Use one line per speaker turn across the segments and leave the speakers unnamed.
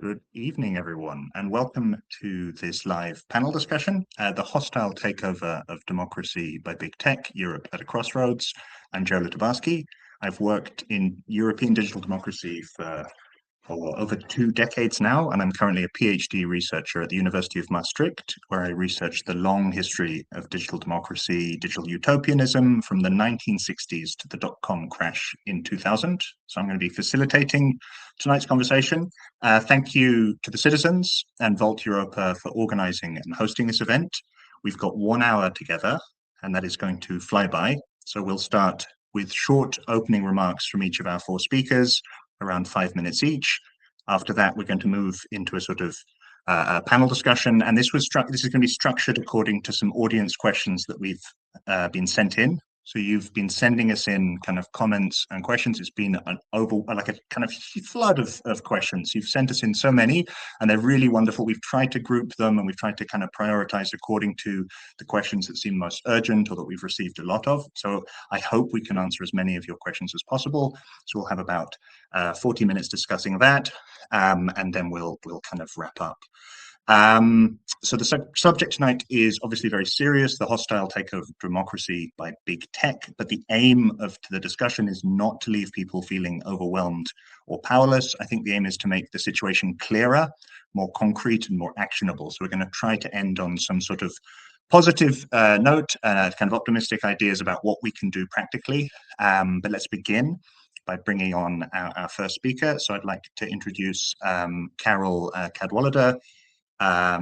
Good evening, everyone, and welcome to this live panel discussion, The Hostile Takeover of Democracy by Big Tech, Europe at a Crossroads. I'm Joe Litobarski. I've worked in European digital democracy for over 2 decades now, and I'm currently a PhD researcher at the University of Maastricht, where I research the long history of digital democracy, digital utopianism from the 1960s to the dot-com crash in 2000. So I'm going to be facilitating tonight's conversation. Thank you to the citizens and Volt Europa for organizing and hosting this event. We've got 1 hour together, and that is going to fly by. So we'll start with short opening remarks from each of our 4 speakers, around 5 minutes each. After that, we're going to move into a sort of panel discussion, and this is going to be structured according to some audience questions that we've been sent in. So you've been sending us in kind of comments and questions. It's been like a kind of flood of questions. You've sent us in so many, and they're really wonderful. We've tried to group them, and we've tried to kind of prioritize according to the questions that seem most urgent or that we've received a lot of. So I hope we can answer as many of your questions as possible. So we'll have about 40 minutes discussing that, and then we'll kind of wrap up. So the subject tonight is obviously very serious, the hostile takeover of democracy by big tech, but the aim of the discussion is not to leave people feeling overwhelmed or powerless. I think the aim is to make the situation clearer, more concrete and more actionable. So we're going to try to end on some sort of positive note, kind of optimistic ideas about what we can do practically. But let's begin by bringing on our first speaker. So I'd like to introduce Carol Cadwallader.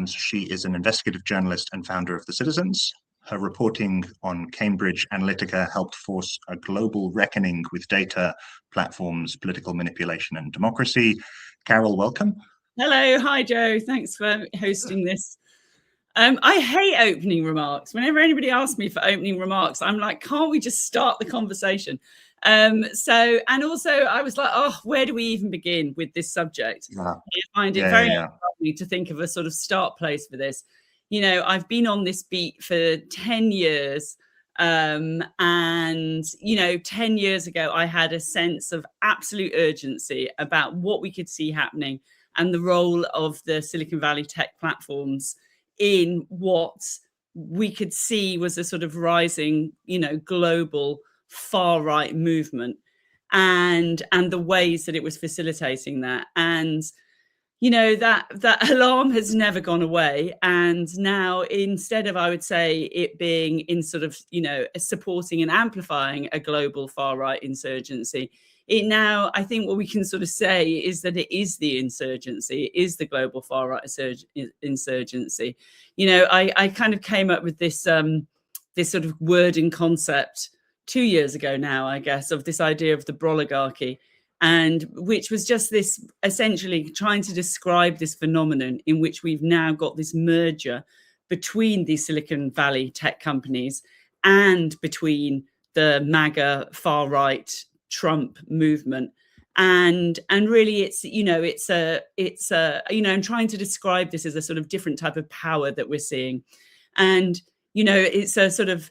She is an investigative journalist and founder of The Citizens. Her reporting on Cambridge Analytica helped force a global reckoning with data, platforms, political manipulation, and democracy. Carol, welcome.
Hello. Hi, Joe. Thanks for hosting this. I hate opening remarks. Whenever anybody asks me for opening remarks, I'm like, can't we just start the conversation? And also I was like, oh, where do we even begin with this subject? I find it very lovely to think of a sort of start place for this. You know, I've been on this beat for 10 years. And, you know, 10 years ago, I had a sense of absolute urgency about what we could see happening and the role of the Silicon Valley tech platforms in what we could see was a sort of rising, you know, global far right movement, and the ways that it was facilitating that. And you know, that alarm has never gone away. And now, instead of, I would say, it being in sort of, you know, supporting and amplifying a global far right insurgency, it now, I think what we can sort of say is that it is the insurgency, it is the global far right insurgency. You know, I kind of came up with this this sort of wording concept 2 years ago now, I guess, of this idea of the broligarchy, and which was just this essentially trying to describe this phenomenon in which we've now got this merger between the Silicon Valley tech companies and between the MAGA far right Trump movement. And really it's, you know, it's a, you know, I'm trying to describe this as a sort of different type of power that we're seeing. And, you know, it's a sort of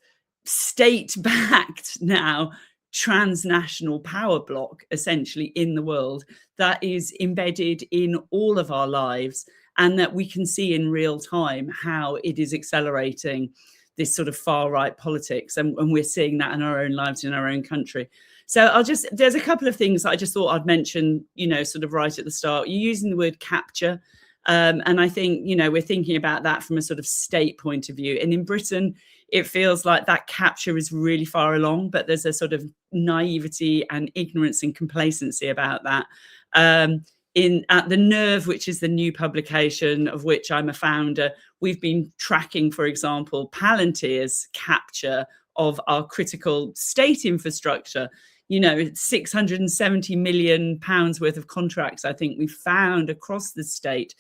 state-backed now transnational power block essentially in the world that is embedded in all of our lives, and that we can see in real time how it is accelerating this sort of far right politics, and we're seeing that in our own lives in our own country. So there's a couple of things that I just thought I'd mention, you know, sort of right at the start. You're using the word capture. And I think, you know, we're thinking about that from a sort of state point of view. And in Britain, it feels like that capture is really far along, but there's a sort of naivety and ignorance and complacency about that. At The Nerve, which is the new publication of which I'm a founder, we've been tracking, for example, Palantir's capture of our critical state infrastructure. You know, 670 million pounds worth of contracts, I think we found across the state.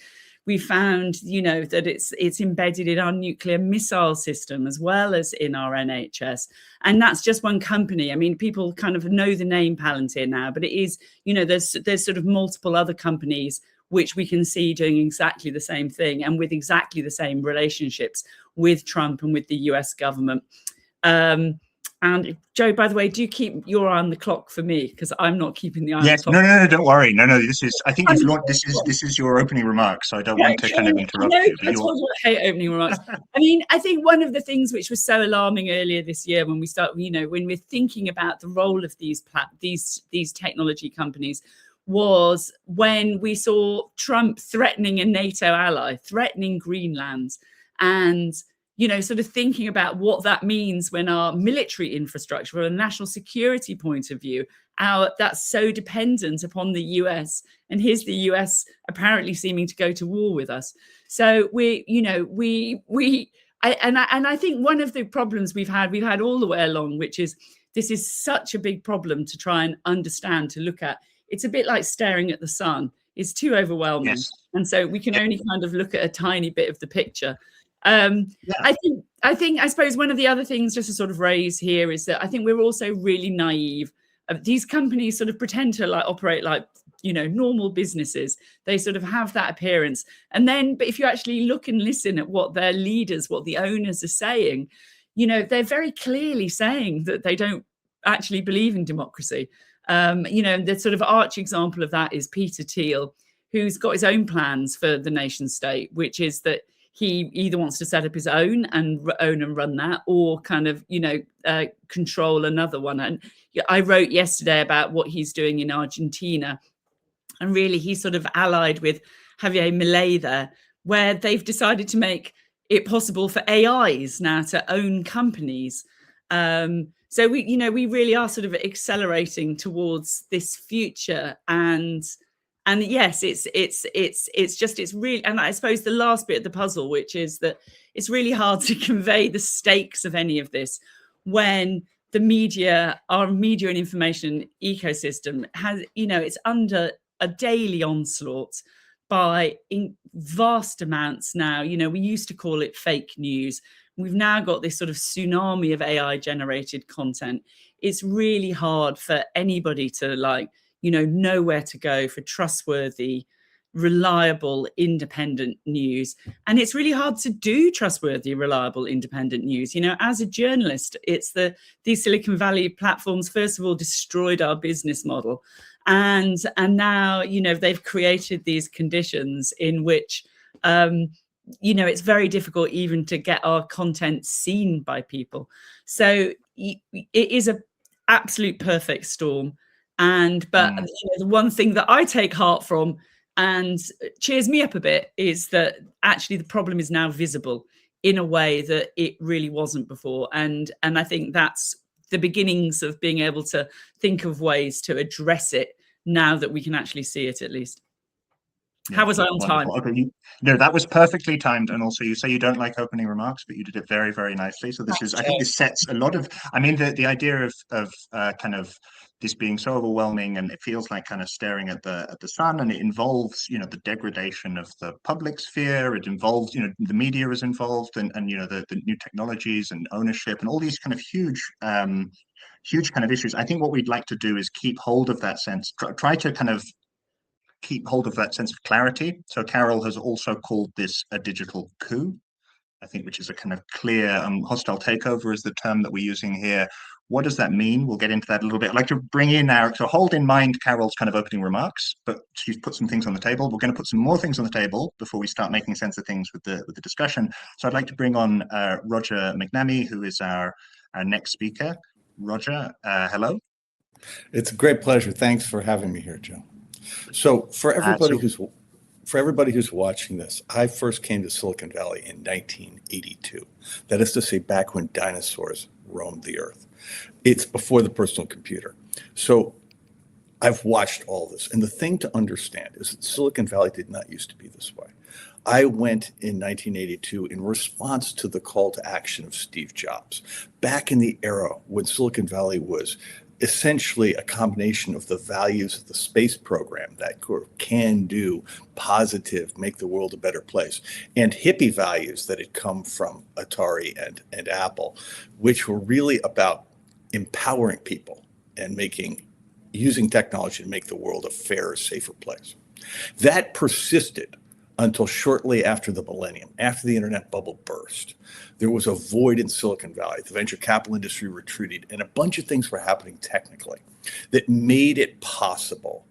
We found, you know, that it's embedded in our nuclear missile system as well as in our NHS. And that's just one company. I mean, people kind of know the name Palantir now, but it is, you know, there's sort of multiple other companies which we can see doing exactly the same thing and with exactly the same relationships with Trump and with the US government. And Joe, by the way, do keep your eye on the clock for me, because I'm not keeping the eye on the
Yes,
clock.
no, don't worry. No, this is. I think you've launched. This is your opening remarks, so I don't want to kind of interrupt you.
I told you I hate opening remarks. I mean, I think one of the things which was so alarming earlier this year, when we start, when we're thinking about the role of these technology companies, was when we saw Trump threatening a NATO ally, threatening Greenland, and sort of thinking about what that means when our military infrastructure, from a national security point of view, that's so dependent upon the US, and here's the US apparently seeming to go to war with us. So I think one of the problems we've had all the way along, which is this is such a big problem to try and understand, to look at. It's a bit like staring at the sun. It's too overwhelming.
Yes.
And so we can only kind of look at a tiny bit of the picture. I suppose one of the other things just to sort of raise here is that I think we're also really naive. These companies sort of pretend to operate like normal businesses. They sort of have that appearance, but if you actually look and listen at what their leaders, what the owners are saying, they're very clearly saying that they don't actually believe in democracy. The sort of arch example of that is Peter Thiel, who's got his own plans for the nation state, which is that he either wants to set up his own and run that, or kind of, control another one. And I wrote yesterday about what he's doing in Argentina. And really, he's sort of allied with Javier Milei there, where they've decided to make it possible for AIs now to own companies. So we really are sort of accelerating towards this future. And yes, it's really, and I suppose the last bit of the puzzle, which is that it's really hard to convey the stakes of any of this when our media and information ecosystem has, it's under a daily onslaught by vast amounts now. We used to call it fake news. We've now got this sort of tsunami of AI generated content. It's really hard for anybody to know where to go for trustworthy, reliable, independent news. And it's really hard to do trustworthy, reliable, independent news. As a journalist, it's these Silicon Valley platforms, first of all, destroyed our business model. And now, they've created these conditions in which, it's very difficult even to get our content seen by people. So it is an absolute perfect storm. But the one thing that I take heart from and cheers me up a bit is that actually the problem is now visible in a way that it really wasn't before. And I think that's the beginnings of being able to think of ways to address it now that we can actually see it, at least. Yeah, how was I on time?
Okay, that was perfectly timed. And also, you say you don't like opening remarks, but you did it very, very nicely. So this I think this sets a lot of, the idea of kind of this being so overwhelming, and it feels like kind of staring at the sun, and it involves, the degradation of the public sphere. It involves, the media is involved, and the new technologies and ownership and all these kind of huge kind of issues. I think what we'd like to do is keep hold of that sense, try to kind of keep hold of that sense of clarity. So Carol has also called this a digital coup, I think, which is a kind of clear hostile takeover is the term that we're using here. What does that mean? We'll get into that a little bit. I'd like to bring in so hold in mind Carol's kind of opening remarks, but she's put some things on the table. We're going to put some more things on the table before we start making sense of things with the discussion. So I'd like to bring on Roger McNamee, who is our next speaker. Roger, hello.
It's a great pleasure. Thanks for having me here, Joe. So for everybody who's watching this, I first came to Silicon Valley in 1982. That is to say, back when dinosaurs roamed the earth. It's before the personal computer. So I've watched all this. And the thing to understand is that Silicon Valley did not used to be this way. I went in 1982 in response to the call to action of Steve Jobs, back in the era when Silicon Valley was essentially a combination of the values of the space program, that can do, positive, make the world a better place, and hippie values that had come from Atari and Apple, which were really about empowering people and using technology to make the world a fairer, safer place. That persisted until shortly after the millennium, after the internet bubble burst. There was a void in Silicon Valley. The venture capital industry retreated, and a bunch of things were happening technically that made it possible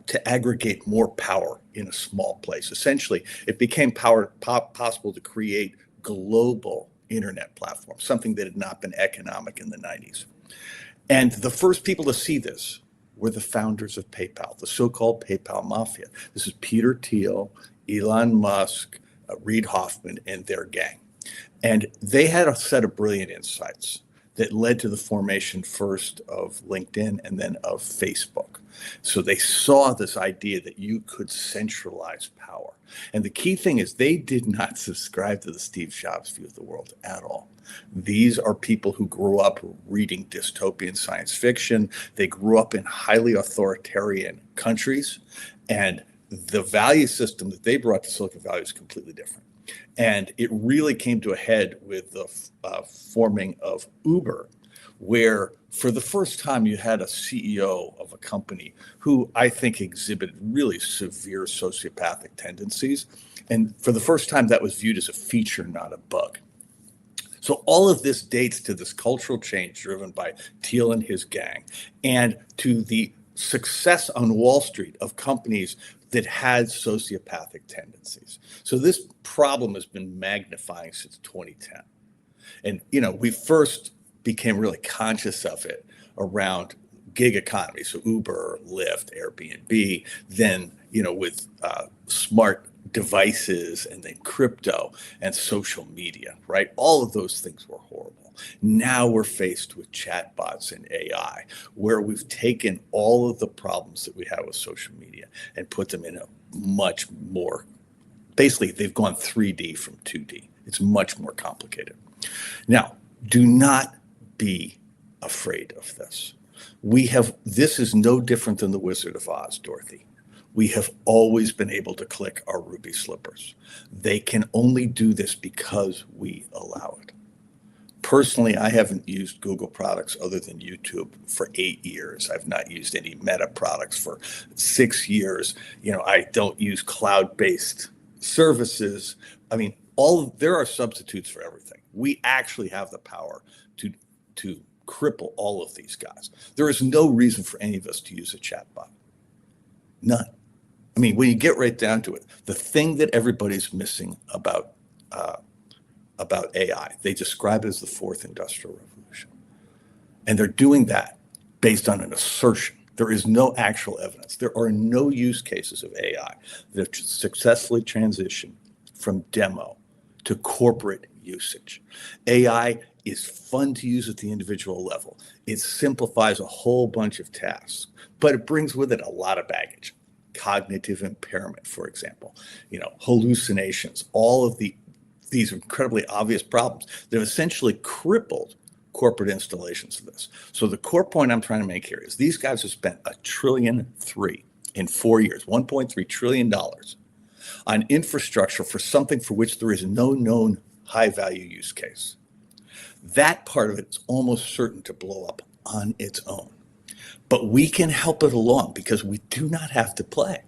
to aggregate more power in a small place. Essentially, it became possible to create global internet platforms, something that had not been economic in the 90s. And the first people to see this were the founders of PayPal, the so-called PayPal mafia. This is Peter Thiel, Elon Musk, Reid Hoffman, and their gang. And they had a set of brilliant insights that led to the formation first of LinkedIn and then of Facebook. So they saw this idea that you could centralize power. And the key thing is they did not subscribe to the Steve Jobs view of the world at all. These are people who grew up reading dystopian science fiction. They grew up in highly authoritarian countries, and the value system that they brought to Silicon Valley is completely different. And it really came to a head with the forming of Uber, where for the first time you had a CEO of a company who I think exhibited really severe sociopathic tendencies. And for the first time that was viewed as a feature, not a bug. So all of this dates to this cultural change driven by Thiel and his gang, and to the success on Wall Street of companies that had sociopathic tendencies. So this problem has been magnifying since 2010. And, we first became really conscious of it around gig economy. So Uber, Lyft, Airbnb, then, with smart devices and then crypto and social media, right? All of those things were horrible. Now we're faced with chatbots and AI, where we've taken all of the problems that we have with social media and put them in a much more, basically they've gone 3D from 2D. It's much more complicated. Now, do not be afraid of this. This is no different than the Wizard of Oz, Dorothy. We have always been able to click our ruby slippers. They can only do this because we allow it. Personally, I haven't used Google products other than YouTube for 8 years. I've not used any Meta products for 6 years. I don't use cloud-based services. I mean, there are substitutes for everything. We actually have the power to cripple all of these guys. There is no reason for any of us to use a chatbot. None. I mean, when you get right down to it, the thing that everybody's missing about AI, they describe it as the fourth industrial revolution. And they're doing that based on an assertion. There is no actual evidence. There are no use cases of AI that have successfully transitioned from demo to corporate usage. AI is fun to use at the individual level. It simplifies a whole bunch of tasks, but it brings with it a lot of baggage. Cognitive impairment, for example, hallucinations, all of these incredibly obvious problems that have essentially crippled corporate installations of this. So the core point I'm trying to make here is these guys have spent $1.3 trillion in 4 years, $1.3 trillion on infrastructure for something for which there is no known high value use case. That part of it is almost certain to blow up on its own. But we can help it along because we do not have to play.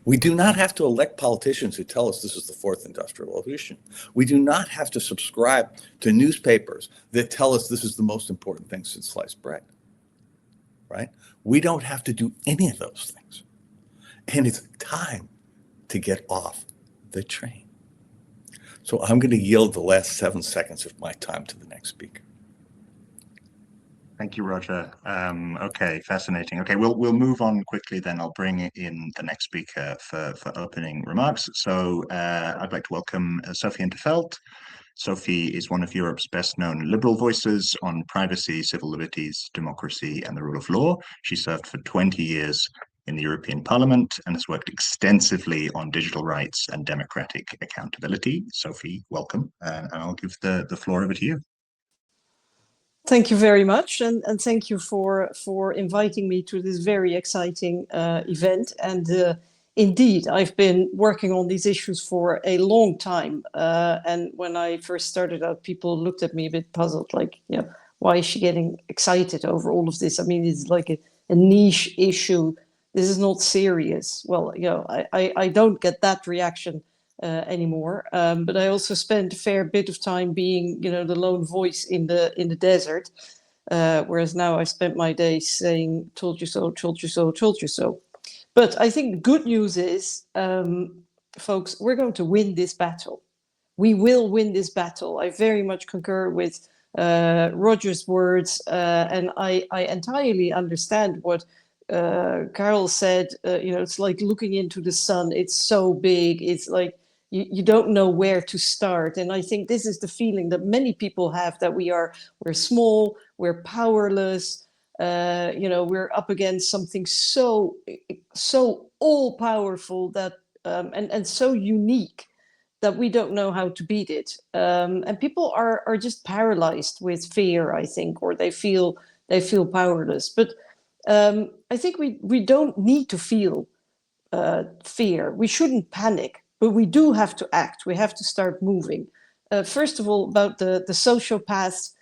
We do not have to elect politicians who tell us this is the fourth industrial revolution. We do not have to subscribe to newspapers that tell us this is the most important thing since sliced bread, right? We don't have to do any of those things. And it's time to get off the train. So I'm going to yield the last 7 seconds of my time to the next speaker.
Thank you, Roger. Okay, fascinating. Okay, we'll move on quickly then. I'll bring in the next speaker for opening remarks. So I'd like to welcome Sophie Interfeld. Sophie is one of Europe's best-known liberal voices on privacy, civil liberties, democracy, and the rule of law. She served for 20 years in the European Parliament and has worked extensively on digital rights and democratic accountability. Sophie, welcome, and I'll give the floor over to you.
Thank you very much, and thank you for inviting me to this very exciting event. And indeed, I've been working on these issues for a long time. And when I first started out, people looked at me a bit puzzled, like, why is she getting excited over all of this? I mean, it's like a niche issue this is not serious. Well, I don't get that reaction anymore. But I also spent a fair bit of time being, the lone voice in the desert. Whereas now I spent my days saying, told you so, told you so, told you so. But I think the good news is, folks, we're going to win this battle. We will win this battle. I very much concur with Roger's words, and I entirely understand what Carol said. It's like looking into the sun. It's so big. It's like you don't know where to start. And I think this is the feeling that many people have, that we're small, we're powerless. We're up against something so all powerful that and so unique that we don't know how to beat it. And people are just paralyzed with fear, I think, or they feel powerless. But I think we don't need to feel fear. We shouldn't panic, but we do have to act. We have to start moving. First of all, about the sociopaths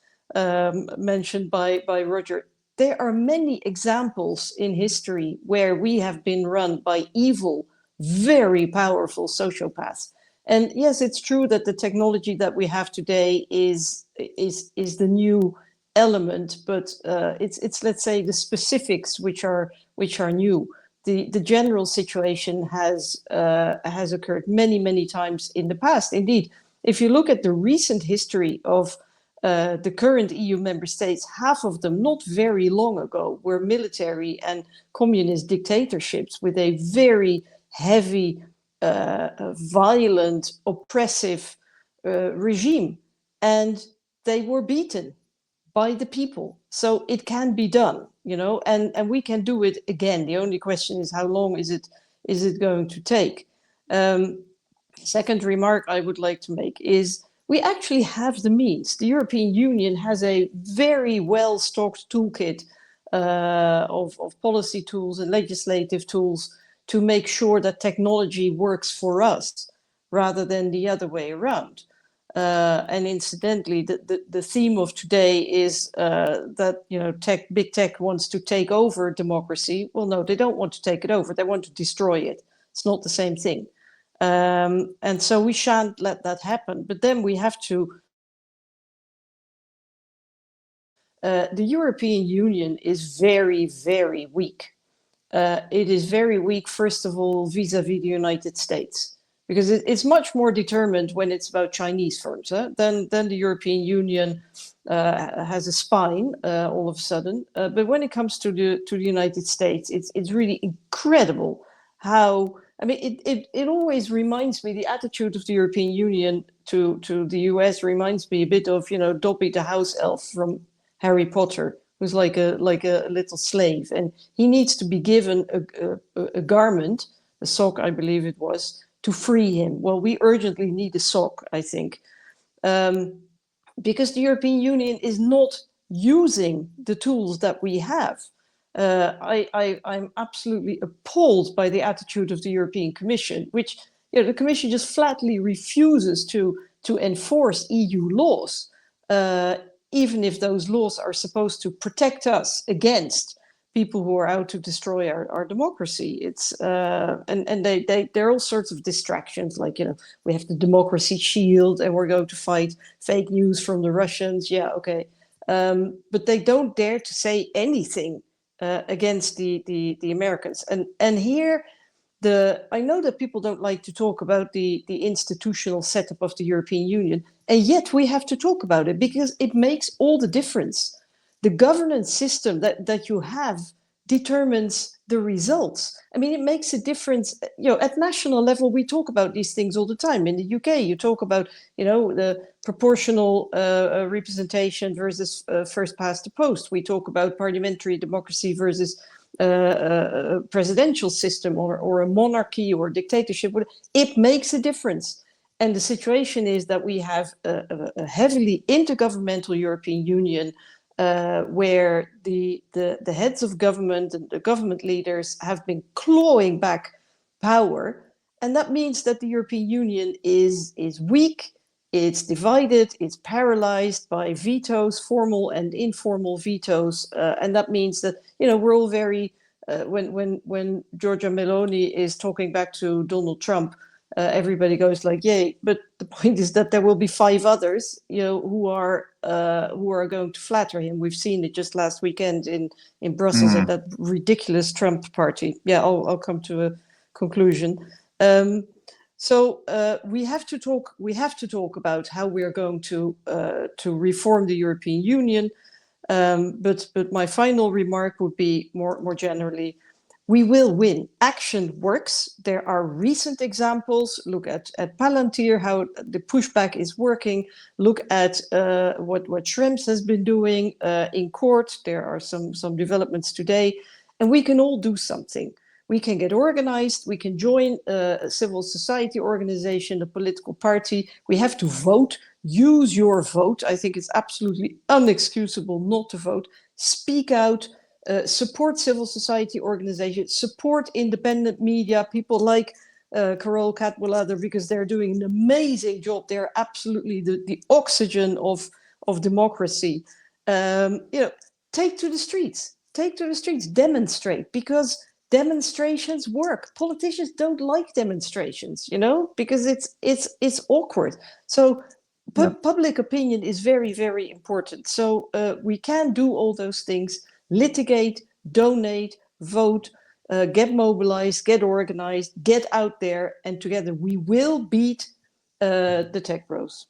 mentioned by Roger. There are many examples in history where we have been run by evil, very powerful sociopaths. And yes, it's true that the technology that we have today is the new element, but it's let's say the specifics which are new. The general situation has occurred many times in the past. Indeed, if you look at the recent history of the current EU member states, half of them not very long ago were military and communist dictatorships with a very heavy, violent, oppressive regime, and they were beaten by the people. So it can be done, and we can do it again. The only question is, how long is it going to take? Second remark I would like to make is, we actually have the means. The European Union has a very well-stocked toolkit of policy tools and legislative tools to make sure that technology works for us rather than the other way around. And incidentally, the theme of today is that big tech wants to take over democracy. Well, no, they don't want to take it over. They want to destroy it. It's not the same thing. And so we shan't let that happen. But then we have to. The European Union is very, very weak. It is very weak, first of all, vis-a-vis the United States, because it's much more determined when it's about Chinese firms. Then the European Union has a spine all of a sudden. But when it comes to the United States, it's really incredible how. I mean, it always reminds me, the attitude of the European Union to the US reminds me a bit of, Dobby the house elf from Harry Potter, who's like a little slave, and he needs to be given a garment, a sock, I believe it was, to free him. Well, we urgently need a sock, I think, because the European Union is not using the tools that we have. I'm absolutely appalled by the attitude of the European Commission, which the Commission just flatly refuses to enforce EU laws, even if those laws are supposed to protect us against people who are out to destroy our democracy. It's and there are all sorts of distractions, like we have the democracy shield and we're going to fight fake news from the Russians. Yeah, okay, but they don't dare to say anything against the Americans. And here, I know that people don't like to talk about the institutional setup of the European Union, and yet we have to talk about it because it makes all the difference. The governance system that you have determines the results. I mean, it makes a difference. At national level, we talk about these things all the time. In the UK, you talk about, the proportional representation versus first past the post. We talk about parliamentary democracy versus a presidential system or a monarchy or dictatorship. It makes a difference. And the situation is that we have a heavily intergovernmental European Union where the heads of government and the government leaders have been clawing back power. And that means that the European Union is weak, it's divided, it's paralyzed by vetoes, formal and informal vetoes. And that means that, we're all very when Giorgia Meloni is talking back to Donald Trump, everybody goes like, "Yay!" But the point is that there will be 5 others, who are going to flatter him. We've seen it just last weekend in Brussels at that ridiculous Trump party. Yeah, I'll come to a conclusion. So we have to talk. We have to talk about how we are going to reform the European Union. But my final remark would be more generally, we will win. Action works. There are recent examples. Look at Palantir, how the pushback is working. Look at what Schrems has been doing in court. There are some developments today, and we can all do something. We can get organized. We can join a civil society organization, a political party. We have to vote. Use your vote. I think it's absolutely unexcusable not to vote. Speak out. Support civil society organizations. Support independent media. People like Carole Cadwalader, because they're doing an amazing job. They're absolutely the oxygen of democracy. Take to the streets. Take to the streets. Demonstrate, because demonstrations work. Politicians don't like demonstrations, because it's awkward. So public opinion is very, very important. So we can do all those things: litigate, donate, vote, get mobilized, get organized, get out there, and together we will beat the tech bros.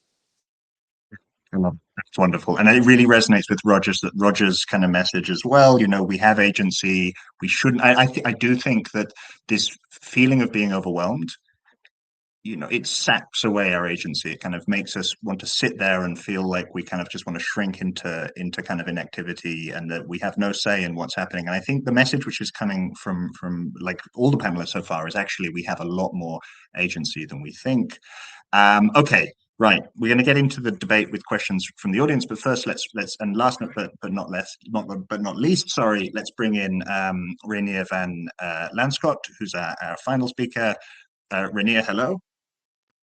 That's wonderful. And it really resonates with Roger's kind of message as well. We have agency. We shouldn't. I do think that this feeling of being overwhelmed, it saps away our agency. It kind of makes us want to sit there and feel like we kind of just want to shrink into kind of inactivity, and that we have no say in what's happening. And I think the message which is coming from like all the panelists so far is actually we have a lot more agency than we think. Okay. Right, we're going to get into the debate with questions from the audience, but first let's and last but not least, sorry, let's bring in Reinier van Lanschot, who's our final speaker. Reinier, hello.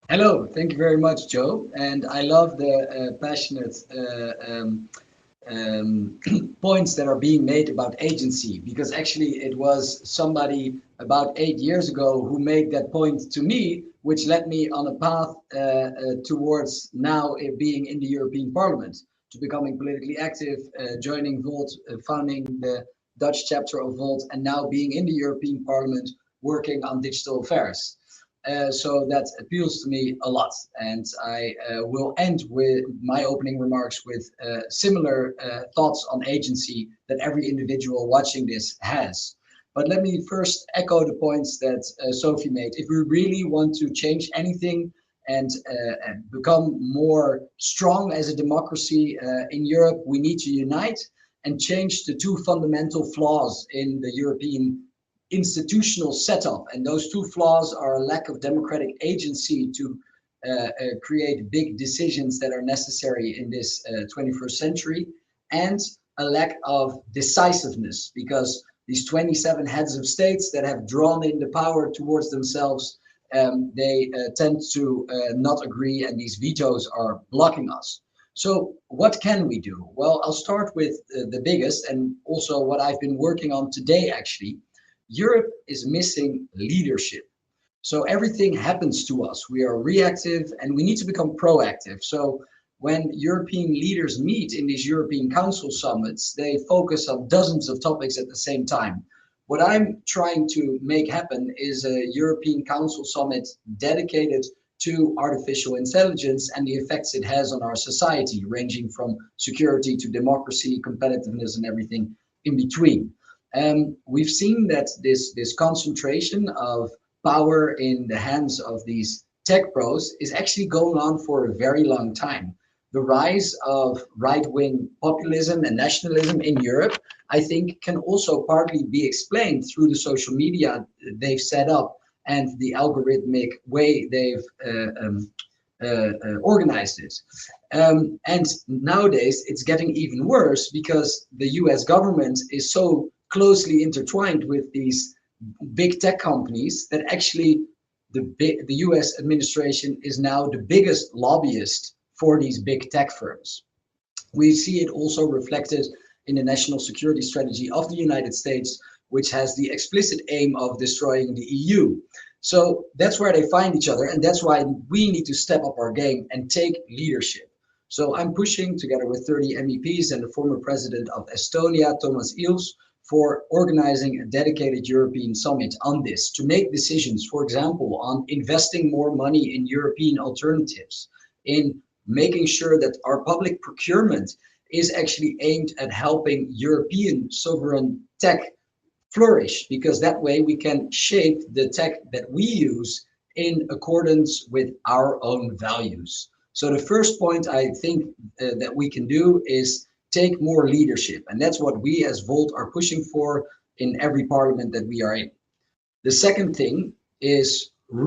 Hello, thank you very much, Joe. And I love the passionate points that are being made about agency, because actually it was somebody about 8 years ago who made that point to me, which led me on a path towards now being in the European Parliament, to becoming politically active, joining Volt, founding the Dutch chapter of Volt, and now being in the European Parliament working on digital affairs. So that appeals to me a lot. And I will end with my opening remarks with similar thoughts on agency that every individual watching this has. But let me first echo the points that Sophie made. If we really want to change anything and become more strong as a democracy in Europe, we need to unite and change the 2 fundamental flaws in the European institutional setup. And those 2 flaws are a lack of democratic agency to create big decisions that are necessary in this 21st century, and a lack of decisiveness, because these 27 heads of states that have drawn in the power towards themselves, they tend to not agree, and these vetoes are blocking us. So what can we do? Well, I'll start with the biggest, and also what I've been working on today, actually. Europe is missing leadership. So everything happens to us. We are reactive, and we need to become proactive. So when European leaders meet in these European Council summits, they focus on dozens of topics at the same time. What I'm trying to make happen is a European Council summit dedicated to artificial intelligence and the effects it has on our society, ranging from security to democracy, competitiveness, and everything in between. We've seen that this concentration of power in the hands of these tech pros is actually going on for a very long time. The rise of right-wing populism and nationalism in Europe, I think, can also partly be explained through the social media they've set up and the algorithmic way they've organized it. And nowadays, it's getting even worse because the US government is so closely intertwined with these big tech companies that actually the US administration is now the biggest lobbyist for these big tech firms. We see it also reflected in the national security strategy of the United States, which has the explicit aim of destroying the EU. So that's where they find each other, and that's why we need to step up our game and take leadership. So I'm pushing, together with 30 MEPs and the former president of Estonia, Thomas Ilves, for organizing a dedicated European summit on this, to make decisions, for example, on investing more money in European alternatives, in making sure that our public procurement is actually aimed at helping European sovereign tech flourish, because that way we can shape the tech that we use in accordance with our own values. So the first point I think that we can do is take more leadership. And that's what we as Volt are pushing for in every parliament that we are in. The second thing is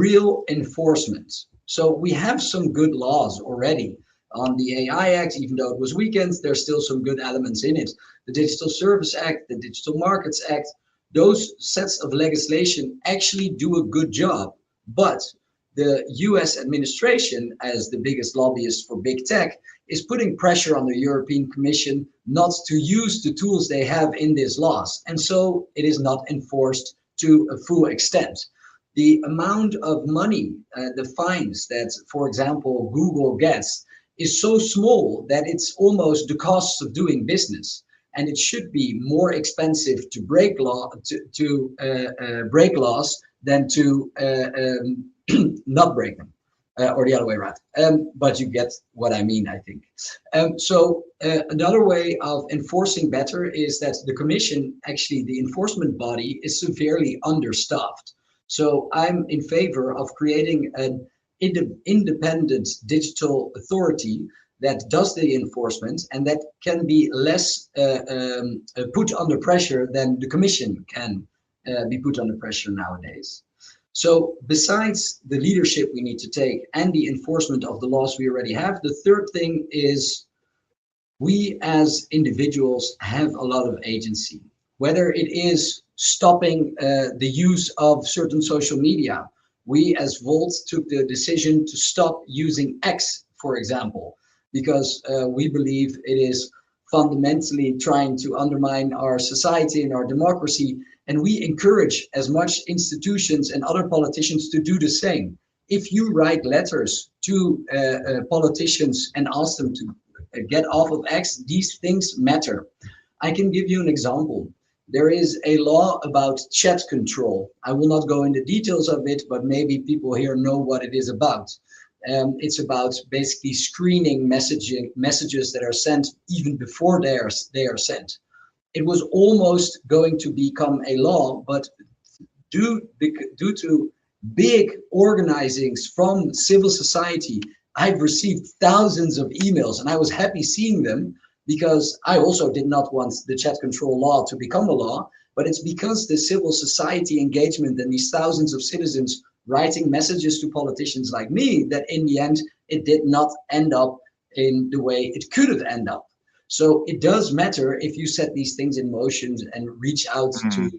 real enforcement. So we have some good laws already on the AI Act, even though it was weakened, there's still some good elements in it. The Digital Service Act, the Digital Markets Act, those sets of legislation actually do a good job. But the US administration, as the biggest lobbyist for big tech, is putting pressure on the European Commission not to use the tools they have in these laws. And so it is not enforced to a full extent. The amount of money, the fines that, for example, Google gets is so small that it's almost the costs of doing business. And it should be more expensive to break break laws than to not break them, or the other way around. But you get what I mean, I think. So another way of enforcing better is that the Commission, actually the enforcement body, is severely understaffed. So I'm in favor of creating an independent digital authority that does the enforcement and that can be less put under pressure than the Commission can be put under pressure nowadays. So besides the leadership we need to take and the enforcement of the laws we already have, the third thing is we as individuals have a lot of agency, whether it is stopping the use of certain social media. We as Volt took the decision to stop using X, for example, because we believe it is fundamentally trying to undermine our society and our democracy. And we encourage as much institutions and other politicians to do the same. If you write letters to politicians and ask them to get off of X, these things matter. I can give you an example. There is a law about chat control. I will not go into details of it, but maybe people here know what it is about. It's about basically screening messages that are sent even before they are sent. It was almost going to become a law, but due to big organizings from civil society, I've received thousands of emails, and I was happy seeing them because I also did not want the chat control law to become a law, but it's because the civil society engagement and these thousands of citizens writing messages to politicians like me that in the end, it did not end up in the way it could have ended up. So it does matter if you set these things in motion and reach out to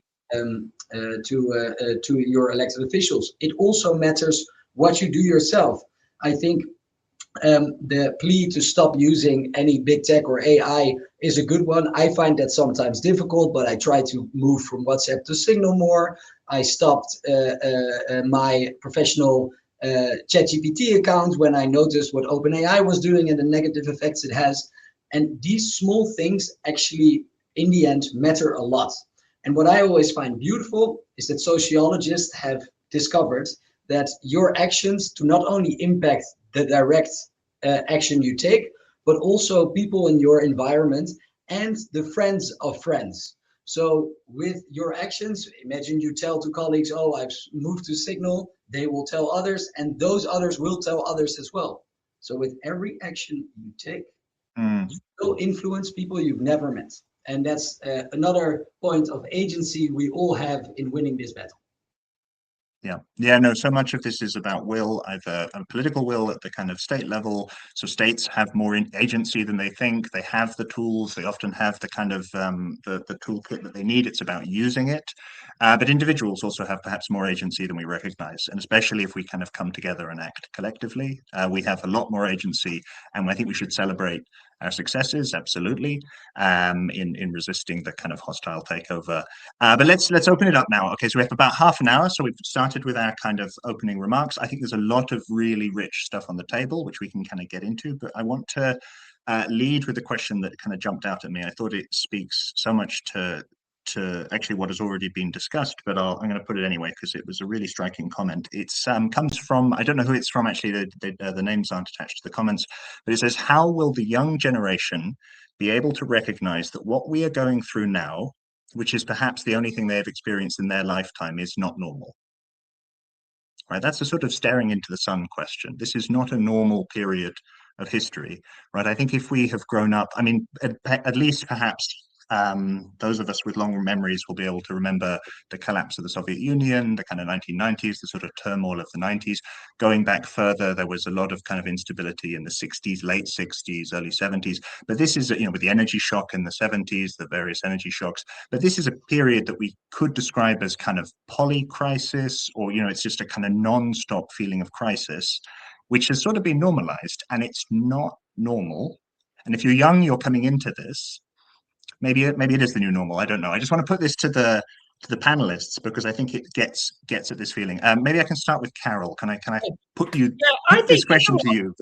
your elected officials. It also matters what you do yourself. I think the plea to stop using any big tech or AI is a good one. I find that sometimes difficult, but I try to move from WhatsApp to Signal more. I stopped my professional ChatGPT account when I noticed what OpenAI was doing and the negative effects it has. And these small things actually, in the end, matter a lot. And what I always find beautiful is that sociologists have discovered that your actions do not only impact the direct action you take, but also people in your environment and the friends of friends. So with your actions, imagine you tell to colleagues, oh, I've moved to Signal, they will tell others, and those others will tell others as well. So with every action you take, you will influence people you've never met. And that's another point of agency we all have in winning this battle.
Yeah, no, so much of this is about will, either a political will at the kind of state level. So states have more agency than they think. They have the tools. They often have the kind of the toolkit that they need. It's about using it. But individuals also have perhaps more agency than we recognize. And especially if we kind of come together and act collectively, we have a lot more agency. And I think we should celebrate our successes, absolutely, in resisting the kind of hostile takeover. But let's open it up now. Okay, so we have about half an hour. So we've started with our kind of opening remarks. I think there's a lot of really rich stuff on the table, which we can kind of get into. But I want to lead with the question that kind of jumped out at me. I thought it speaks so much to actually what has already been discussed, but I'm going to put it anyway because it was a really striking comment. It's comes from, I don't know who it's from actually, the names aren't attached to the comments, but it says, how will the young generation be able to recognize that what we are going through now, which is perhaps the only thing they have experienced in their lifetime, is not normal? Right, that's a sort of staring into the sun question. This is not a normal period of history, right? I think if we have grown up, I mean, at least perhaps those of us with longer memories will be able to remember the collapse of the Soviet Union, the kind of 1990s, the sort of turmoil of the 90s. Going back further, there was a lot of kind of instability in the 60s, late 60s, early 70s. But this is, with the energy shock in the 70s, the various energy shocks. But this is a period that we could describe as kind of poly-crisis, or, it's just a kind of non-stop feeling of crisis, which has sort of been normalized, and it's not normal. And if you're young, you're coming into this. Maybe it is the new normal. I don't know. I just want to put this to the panelists because I think it gets at this feeling. Maybe I can start with Carol. Can I put this question to you?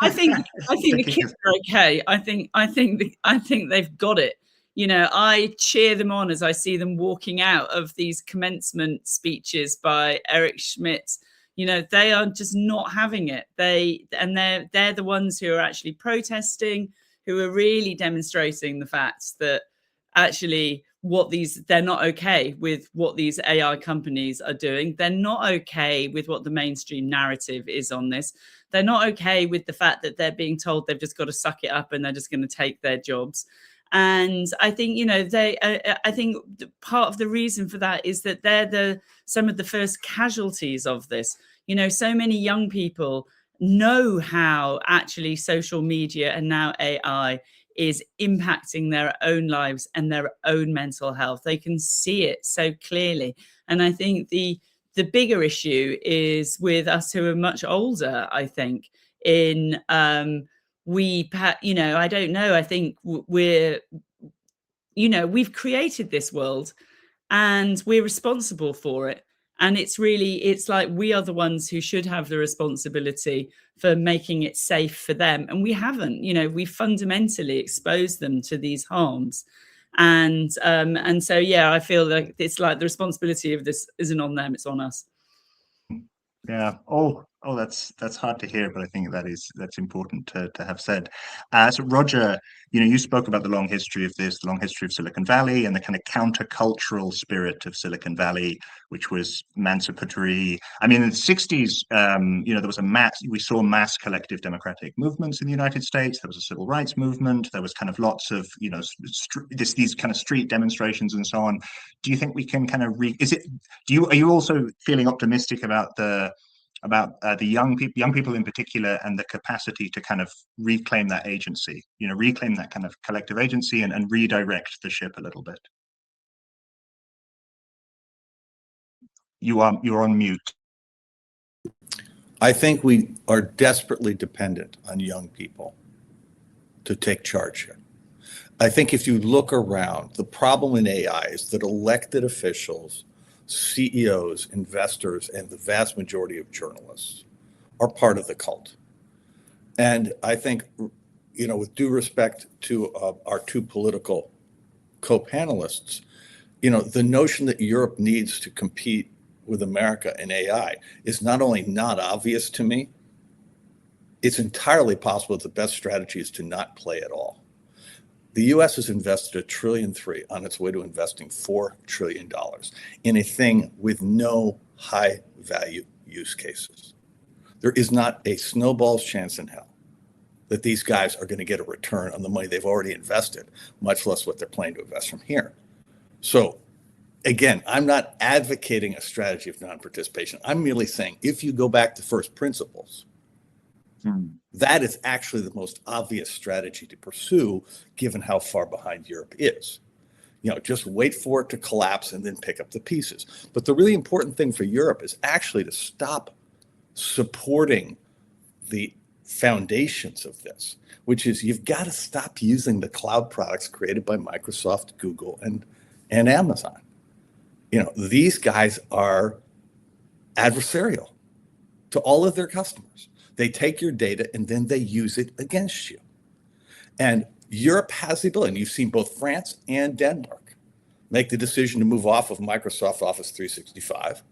I think the kids are okay. I think they've got it. I cheer them on as I see them walking out of these commencement speeches by Eric Schmidt. They are just not having it. They're the ones who are actually protesting, who are really demonstrating the fact that actually they're not okay with what these AI companies are doing. They're not okay with what the mainstream narrative is on this. They're not okay with the fact that they're being told they've just got to suck it up and they're just going to take their jobs. And I think, I think part of the reason for that is that they're some of the first casualties of this. So many young people know how actually social media and now AI is impacting their own lives and their own mental health. They can see it so clearly. And I think the bigger issue is with us who are much older, I think, in I don't know, I think we've created this world and we're responsible for it. And it's like we are the ones who should have the responsibility for making it safe for them. And we haven't, we fundamentally exposed them to these harms. And so, yeah, I feel like it's like the responsibility of this isn't on them, it's on us.
Yeah. Oh, that's hard to hear, but I think that's important to have said. So Roger, you spoke about the long history of this, the long history of Silicon Valley and the kind of countercultural spirit of Silicon Valley, which was emancipatory. I mean, in the 60s, there was we saw mass collective democratic movements in the United States. There was a civil rights movement. There was kind of lots of, these kind of street demonstrations and so on. Do you think we can kind of are you also feeling optimistic about the young people in particular, and the capacity to kind of reclaim that agency, reclaim that kind of collective agency and redirect the ship a little bit? You're on mute.
I think we are desperately dependent on young people to take charge here. I think if you look around, the problem in AI is that elected officials, CEOs, investors, and the vast majority of journalists are part of the cult. And I think, with due respect to our two political co-panelists, the notion that Europe needs to compete with America in AI is not only not obvious to me, it's entirely possible that the best strategy is to not play at all. The U.S. has invested $1.3 trillion on its way to investing $4 trillion in a thing with no high value use cases. There is not a snowball's chance in hell that these guys are going to get a return on the money they've already invested, much less what they're planning to invest from here. So again, I'm not advocating a strategy of non-participation. I'm merely saying if you go back to first principles, that is actually the most obvious strategy to pursue, given how far behind Europe is. Just wait for it to collapse and then pick up the pieces. But the really important thing for Europe is actually to stop supporting the foundations of this, which is you've got to stop using the cloud products created by Microsoft, Google, and Amazon. These guys are adversarial to all of their customers. They take your data and then they use it against you. And Europe has the ability, and you've seen both France and Denmark make the decision to move off of Microsoft Office 365.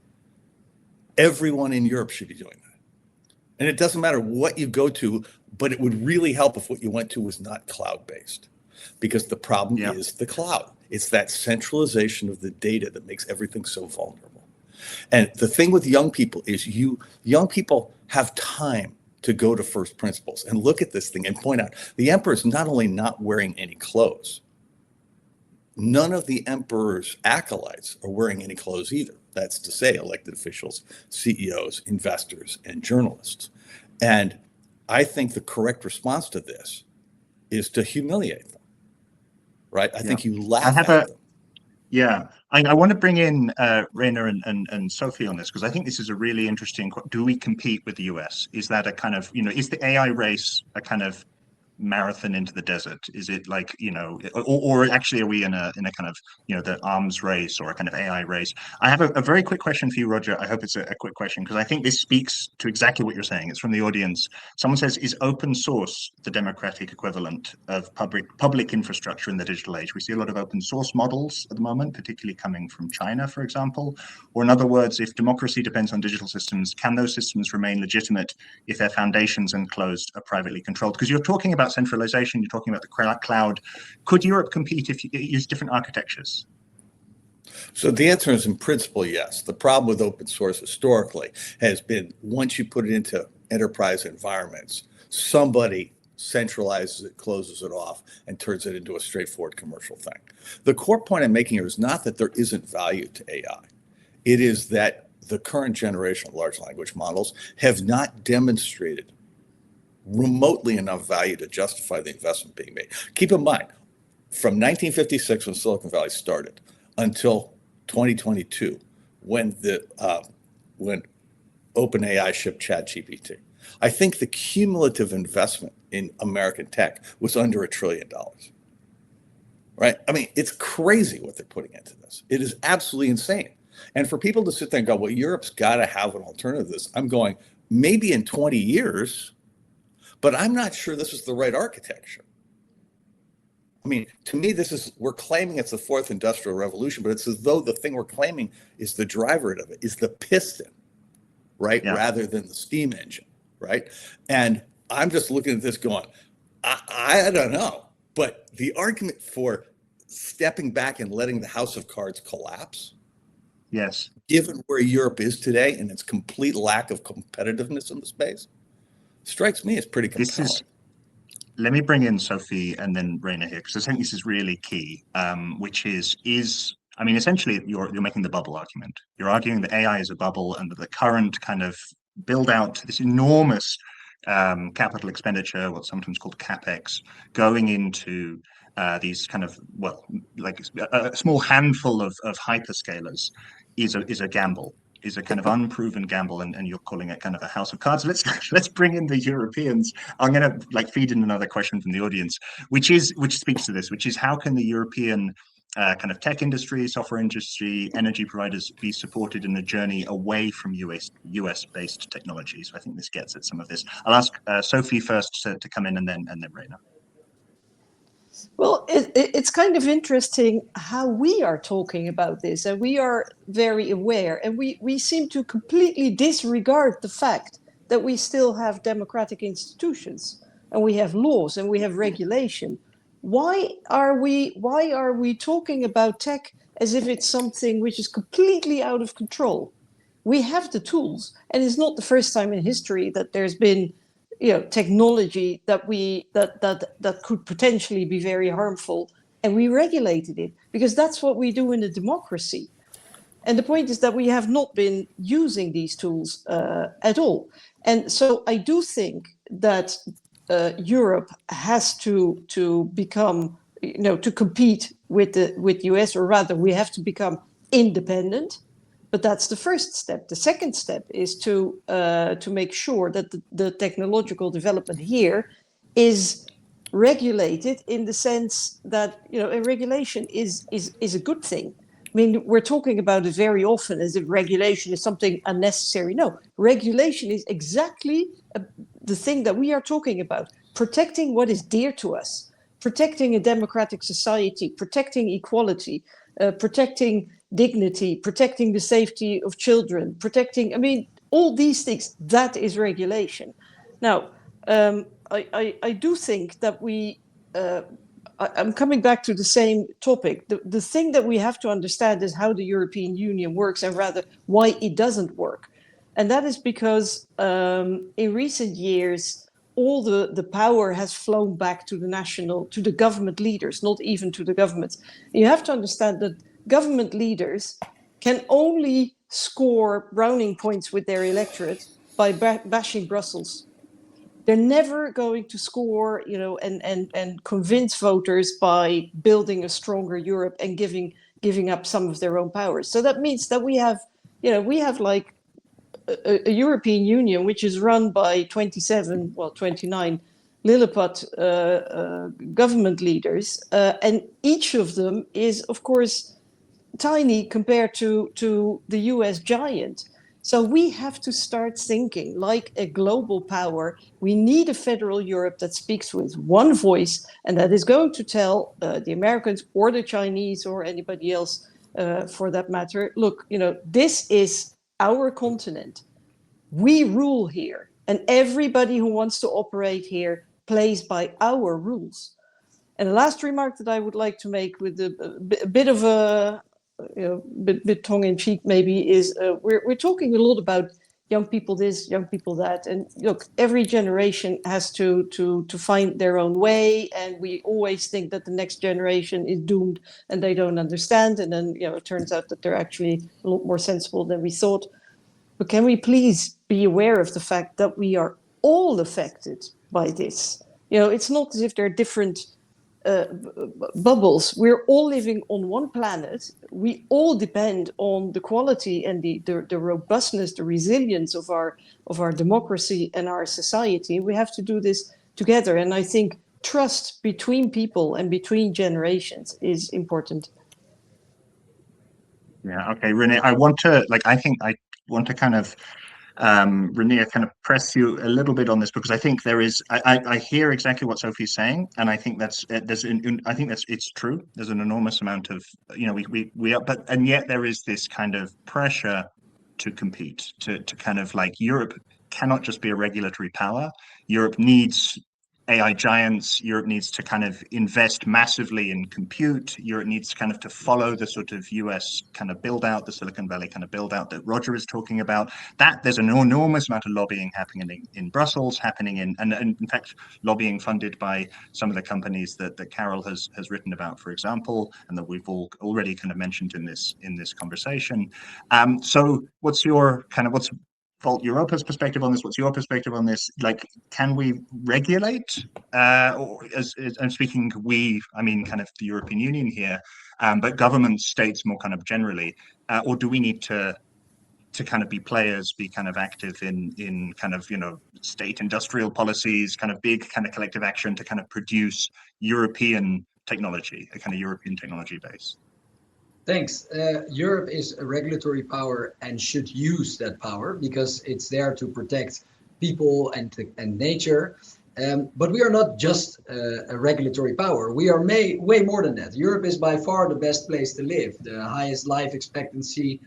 Everyone in Europe should be doing that. And it doesn't matter what you go to, but it would really help if what you went to was not cloud-based, because the problem is the cloud. It's that centralization of the data that makes everything so vulnerable. And the thing with young people is young people have time to go to first principles and look at this thing and point out the emperor is not only not wearing any clothes, none of the emperor's acolytes are wearing any clothes either. That's to say, elected officials, CEOs, investors, and journalists. And I think the correct response to this is to humiliate them, right? I think you laugh at them.
Yeah, I want to bring in Rainer and Sophie on this, because I think this is a really interesting. Do we compete with the US? Is that a kind of, is the AI race a kind of marathon into the desert? Is it like, or actually are we in a kind of, the arms race or a kind of AI race? I have a very quick question for you, Roger. I hope it's a quick question, because I think this speaks to exactly what you're saying. It's from the audience. Someone says, is open source the democratic equivalent of public infrastructure in the digital age? We see a lot of open source models at the moment, particularly coming from China, for example. Or in other words, if democracy depends on digital systems, can those systems remain legitimate if their foundations and closed are privately controlled? Because you're talking about centralization, you're talking about the cloud. Could Europe compete if you use different architectures?
So the answer is in principle, yes. The problem with open source historically has been once you put it into enterprise environments, somebody centralizes it, closes it off, and turns it into a straightforward commercial thing. The core point I'm making here is not that there isn't value to AI. It is that the current generation of large language models have not demonstrated remotely enough value to justify the investment being made. Keep in mind, from 1956, when Silicon Valley started, until 2022, when OpenAI shipped ChatGPT, I think the cumulative investment in American tech was under $1 trillion. Right? I mean, it's crazy what they're putting into this. It is absolutely insane. And for people to sit there and go, well, Europe's got to have an alternative to this, I'm going, maybe in 20 years, but I'm not sure this is the right architecture. I mean, to me, we're claiming it's the fourth industrial revolution, but it's as though the thing we're claiming is the driver of it, is the piston, right? Yeah. Rather than the steam engine, right? And I'm just looking at this going, I don't know, but the argument for stepping back and letting the house of cards collapse,
yes,
given where Europe is today and its complete lack of competitiveness in the space, strikes me as pretty compelling.
Let me bring in Sophie and then Rainer here, because I think this is really key, which is I mean, essentially, you're making the bubble argument. You're arguing that AI is a bubble and that the current kind of build out this enormous capital expenditure, what's sometimes called CapEx, going into these kind of, well, like a small handful of hyperscalers is a gamble. Is a kind of unproven gamble, and you're calling it kind of a house of cards. Let's bring in the Europeans. I'm going to feed in another question from the audience, which speaks to this, which is how can the European kind of tech industry, software industry, energy providers be supported in the journey away from US-based technologies? So I think this gets at some of this. I'll ask Sophie first to come in, and then Rainer.
Well, it's kind of interesting how we are talking about this, and we are very aware, and we seem to completely disregard the fact that we still have democratic institutions, and we have laws, and we have regulation. Why are we talking about tech as if it's something which is completely out of control? We have the tools, and it's not the first time in history that there's been technology that could potentially be very harmful, and we regulated it, because that's what we do in a democracy. And the point is that we have not been using these tools at all. And so I do think that Europe has to become, to compete with the US, or rather we have to become independent. But that's the first step. The second step is to make sure that the technological development here is regulated in the sense that, you know, a regulation is a good thing. I mean, we're talking about it very often as if regulation is something unnecessary. No, regulation is exactly the thing that we are talking about, protecting what is dear to us, protecting a democratic society, protecting equality, protecting dignity, protecting the safety of children, protecting, I mean, all these things, that is regulation. Now, I do think that I'm coming back to the same topic. The thing that we have to understand is how the European Union works, and rather why it doesn't work. And that is because in recent years, all the power has flown back to the government leaders, not even to the governments. You have to understand that government leaders can only score browning points with their electorate by bashing Brussels. They're never going to score, you know, and convince voters by building a stronger Europe and giving up some of their own powers. So that means that we have like a European Union which is run by 29 Lilliput government leaders, and each of them is, of course, tiny compared to the US giant. So we have to start thinking like a global power. We need a federal Europe that speaks with one voice, and that is going to tell the Americans or the Chinese or anybody else for that matter, look, you know, this is our continent. We rule here, and everybody who wants to operate here plays by our rules. And the last remark that I would like to make, with a bit of a bit tongue-in-cheek maybe, is we're talking a lot about young people this, young people that, and look, every generation has to find their own way, and we always think that the next generation is doomed and they don't understand, and then, you know, it turns out that they're actually a lot more sensible than we thought. But can we please be aware of the fact that we are all affected by this? You know, it's not as if there are different bubbles. We're all living on one planet. We all depend on the quality and the robustness, the resilience of our democracy and our society. We have to do this together. And I think trust between people and between generations is important.
Yeah. Okay, Renee, I want to kind of Renee, kind of press you a little bit on this, because I think there is, I hear exactly what Sophie's saying, and I think it's true. There's an enormous amount of, you know, we are, but, and yet there is this kind of pressure to compete, to kind of like, Europe cannot just be a regulatory power. Europe needs AI giants. Europe needs to kind of invest massively in compute. Europe needs kind of to follow the sort of US kind of build out, the Silicon Valley kind of build out that Roger is talking about. That there's an enormous amount of lobbying happening in Brussels, and in fact, lobbying funded by some of the companies that Carol has written about, for example, and that we've all already kind of mentioned in this conversation. So what's Volt Europa's perspective on this? What's your perspective on this? Like, can we regulate? Or as I'm speaking, I mean, kind of the European Union here, but government, states more kind of generally, or do we need to kind of be players, be kind of active in kind of, you know, state industrial policies, kind of big kind of collective action to kind of produce European technology, a kind of European technology base?
Thanks. Europe is a regulatory power and should use that power because it's there to protect people and nature. But we are not just a regulatory power. We are way more than that. Europe is by far the best place to live, the highest life expectancy,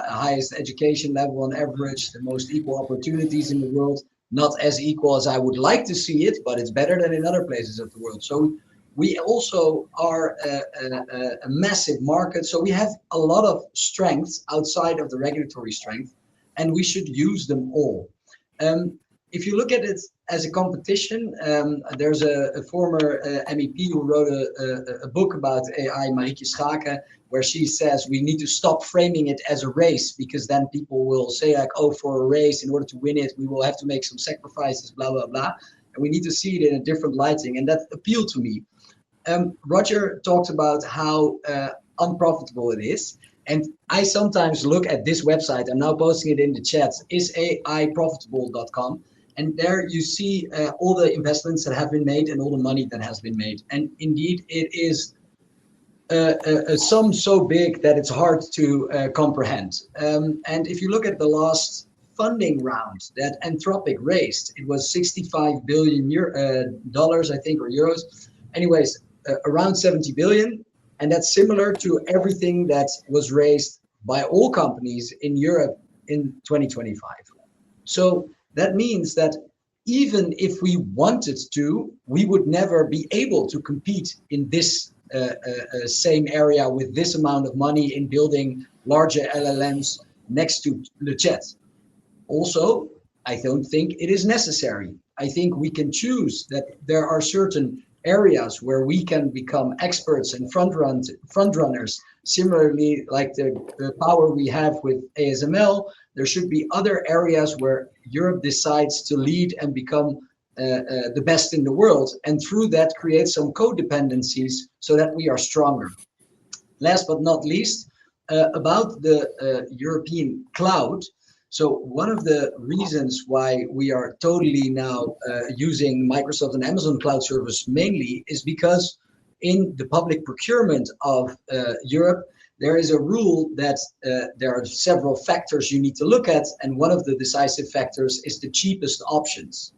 highest education level on average, the most equal opportunities in the world. Not as equal as I would like to see it, but it's better than in other places of the world. So we also are a massive market. So we have a lot of strengths outside of the regulatory strength, and we should use them all. If you look at it as a competition, there's a former MEP who wrote a book about AI, Marieke Schaake, where she says we need to stop framing it as a race, because then people will say like, oh, for a race, in order to win it, we will have to make some sacrifices, blah, blah, blah. And we need to see it in a different lighting. And that appealed to me. Roger talked about how unprofitable it is. And I sometimes look at this website, I'm now posting it in the chat, isaiprofitable.com. And there you see all the investments that have been made and all the money that has been made. And indeed, it is a sum so big that it's hard to comprehend. And if you look at the last funding round that Anthropic raised, it was $65 billion, I think, or euros. Anyways, around 70 billion. And that's similar to everything that was raised by all companies in Europe in 2025. So that means that even if we wanted to, we would never be able to compete in this same area with this amount of money in building larger LLMs next to the chat. Also, I don't think it is necessary. I think we can choose that there are certain areas where we can become experts and front runners. Similarly, like the power we have with ASML, there should be other areas where Europe decides to lead and become the best in the world, and through that create some codependencies so that we are stronger. Last but not least, about the European cloud. So one of the reasons why we are totally now using Microsoft and Amazon cloud service mainly is because in the public procurement of Europe, there is a rule that there are several factors you need to look at, and one of the decisive factors is the cheapest options.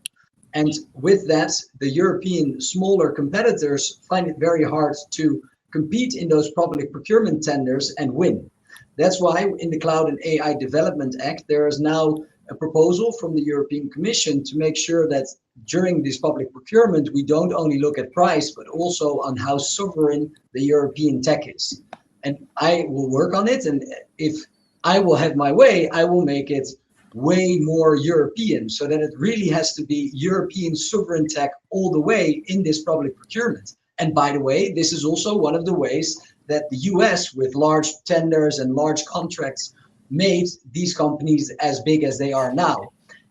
And with that, the European smaller competitors find it very hard to compete in those public procurement tenders and win. That's why in the Cloud and AI Development Act, there is now a proposal from the European Commission to make sure that during this public procurement, we don't only look at price, but also on how sovereign the European tech is. And I will work on it. And if I will have my way, I will make it way more European, so that it really has to be European sovereign tech all the way in this public procurement. And by the way, this is also one of the ways that the US, with large tenders and large contracts, made these companies as big as they are now.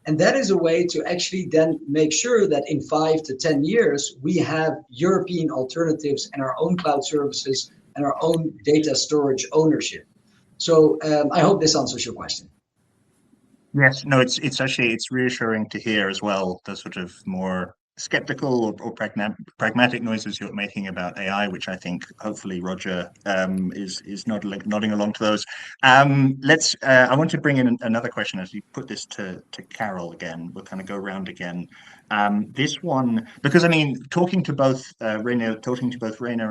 And that is a way to actually then make sure that in 5 to 10 years, we have European alternatives and our own cloud services and our own data storage ownership. So I hope this answers your question.
Yes, no, it's reassuring to hear as well the sort of more skeptical or pragmatic noises you're making about AI, which I think hopefully Roger is nodding along to those. I want to bring in another question as you put this to Carol again. We'll kind of go around again. This one, because I mean, talking to both Rainer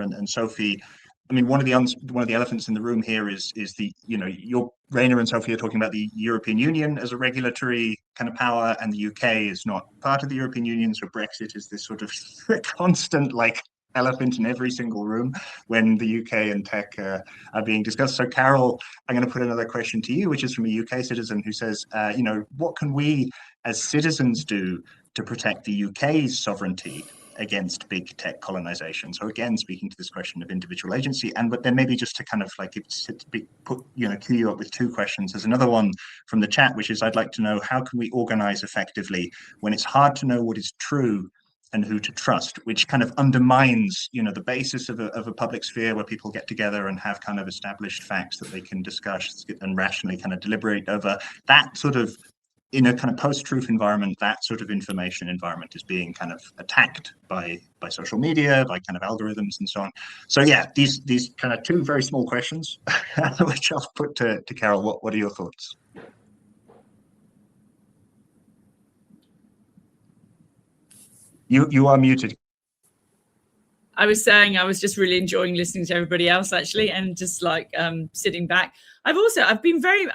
and Sophie, I mean, one of the elephants in the room here is the, you know, Rainer and Sophie are talking about the European Union as a regulatory kind of power, and the UK is not part of the European Union. So Brexit is this sort of constant like elephant in every single room when the UK and tech are being discussed. So Carol, I'm going to put another question to you, which is from a UK citizen who says, you know, what can we as citizens do to protect the UK's sovereignty against big tech colonization? So again, speaking to this question of individual agency, but then maybe just to kind of like queue you up with two questions. There's another one from the chat, which is, I'd like to know, how can we organize effectively when it's hard to know what is true and who to trust, which kind of undermines, you know, the basis of a public sphere where people get together and have kind of established facts that they can discuss and rationally kind of deliberate over. That sort of, in a kind of post-truth environment, that sort of information environment is being kind of attacked by social media, by kind of algorithms and so on. So yeah, these kind of two very small questions, which I'll put to Carol. What are your thoughts? You are muted.
I was saying I was just really enjoying listening to everybody else actually, and just like sitting back. I've been very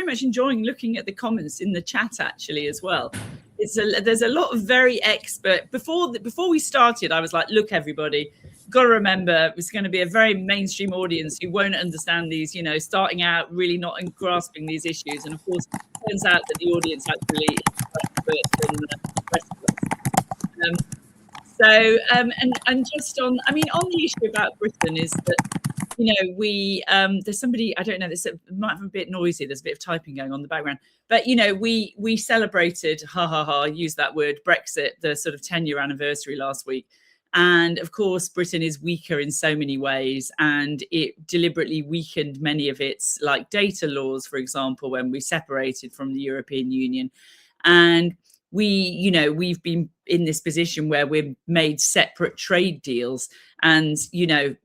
much enjoying looking at the comments in the chat actually as well. There's a lot of very expert. Before we started, I was like, look, everybody, got to remember it's going to be a very mainstream audience who won't understand these, you know, starting out really not grasping these issues. And of course, it turns out that the audience actually is expert in the rest of us. And just on the issue about Britain is that, you know, there's somebody, I don't know, it might have a bit noisy, there's a bit of typing going on in the background, but, you know, we celebrated, use that word, Brexit, the sort of 10-year anniversary last week. And of course, Britain is weaker in so many ways, and it deliberately weakened many of its like data laws, for example, when we separated from the European Union. And we've been in this position where we've made separate trade deals. And,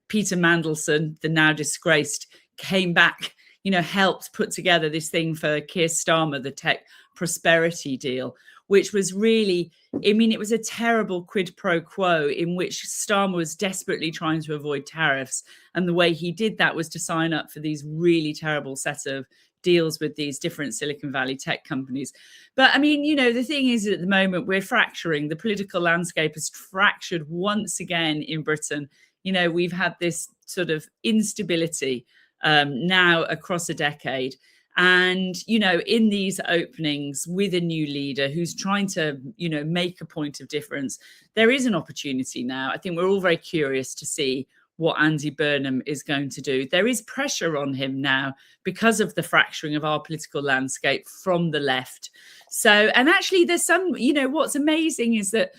Peter Mandelson, the now disgraced, came back, helped put together this thing for Keir Starmer, the tech prosperity deal, which was really, it was a terrible quid pro quo in which Starmer was desperately trying to avoid tariffs. And the way he did that was to sign up for these really terrible set of deals with these different Silicon Valley tech companies. But the thing is, at the moment, we're fracturing. The political landscape has fractured once again in Britain. We've had this sort of instability now across a decade. And, in these openings with a new leader who's trying to, make a point of difference, there is an opportunity now. I think we're all very curious to see what Andy Burnham is going to do. There is pressure on him now because of the fracturing of our political landscape from the left. So, and actually there's some, what's amazing is that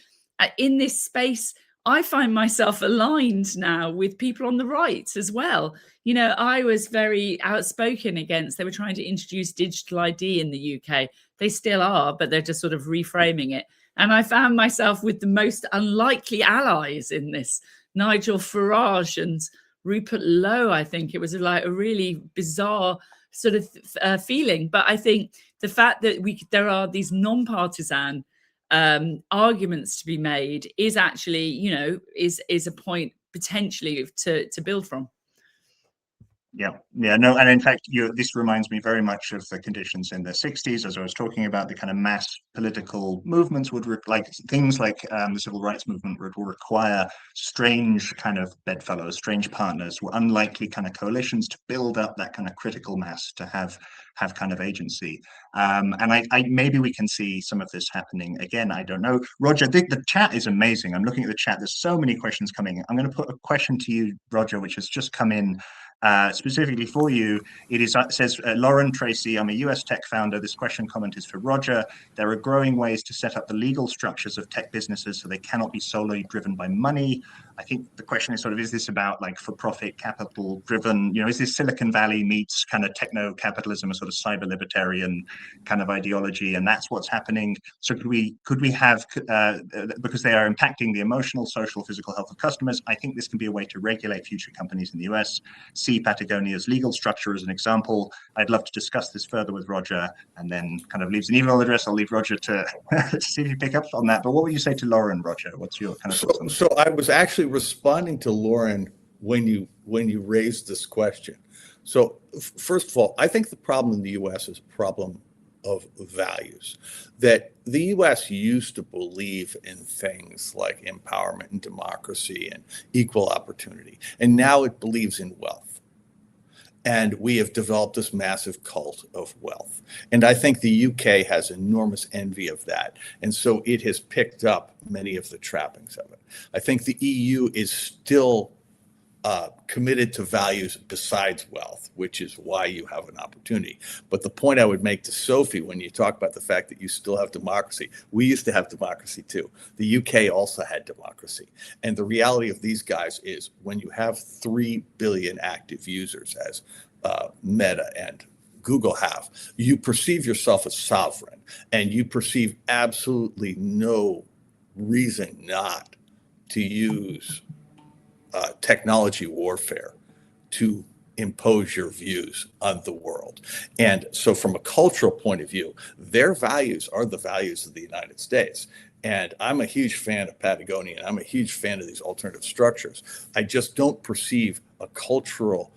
in this space, I find myself aligned now with people on the right as well. I was very outspoken against, they were trying to introduce digital ID in the UK. They still are, but they're just sort of reframing it. And I found myself with the most unlikely allies in this. Nigel Farage and Rupert Lowe. I think it was like a really bizarre sort of feeling. But I think the fact that there are these non-partisan arguments to be made is actually, is a point potentially to build from.
No, and in fact, this reminds me very much of the conditions in the 60s, as I was talking about. The kind of mass political movements would things like the civil rights movement would require strange kind of bedfellows, strange partners, unlikely kind of coalitions to build up that kind of critical mass to have kind of agency. And I maybe we can see some of this happening again. I don't know. Roger, the chat is amazing. I'm looking at the chat. There's so many questions coming. I'm going to put a question to you, Roger, which has just come in. Specifically for you, it says, Lauren Tracy, I'm a US tech founder. This comment is for Roger. There are growing ways to set up the legal structures of tech businesses so they cannot be solely driven by money. I think the question is is this about like for-profit capital driven, is this Silicon Valley meets kind of techno-capitalism, a sort of cyber libertarian kind of ideology, and that's what's happening? So could we have, because they are impacting the emotional, social, physical health of customers, I think this can be a way to regulate future companies in the US. See Patagonia's legal structure as an example. I'd love to discuss this further with Roger, and then kind of leaves an email address. I'll leave Roger to see if you pick up on that. But what would you say to Lauren, Roger? What's your kind of thoughts on that?
So I was actually responding to Lauren when you raised this question. So first of all, I think the problem in the US is a problem of values, that the US used to believe in things like empowerment and democracy and equal opportunity, and now it believes in wealth. And we have developed this massive cult of wealth. And I think the UK has enormous envy of that. And so it has picked up many of the trappings of it. I think the EU is still committed to values besides wealth, which is why you have an opportunity. But the point I would make to Sophie, when you talk about the fact that you still have democracy, we used to have democracy too. The UK also had democracy. And the reality of these guys is when you have 3 billion active users, as Meta and Google have, you perceive yourself as sovereign, and you perceive absolutely no reason not to use technology warfare to impose your views on the world. And so from a cultural point of view, their values are the values of the United States. And I'm a huge fan of Patagonia, and I'm a huge fan of these alternative structures. I just don't perceive a cultural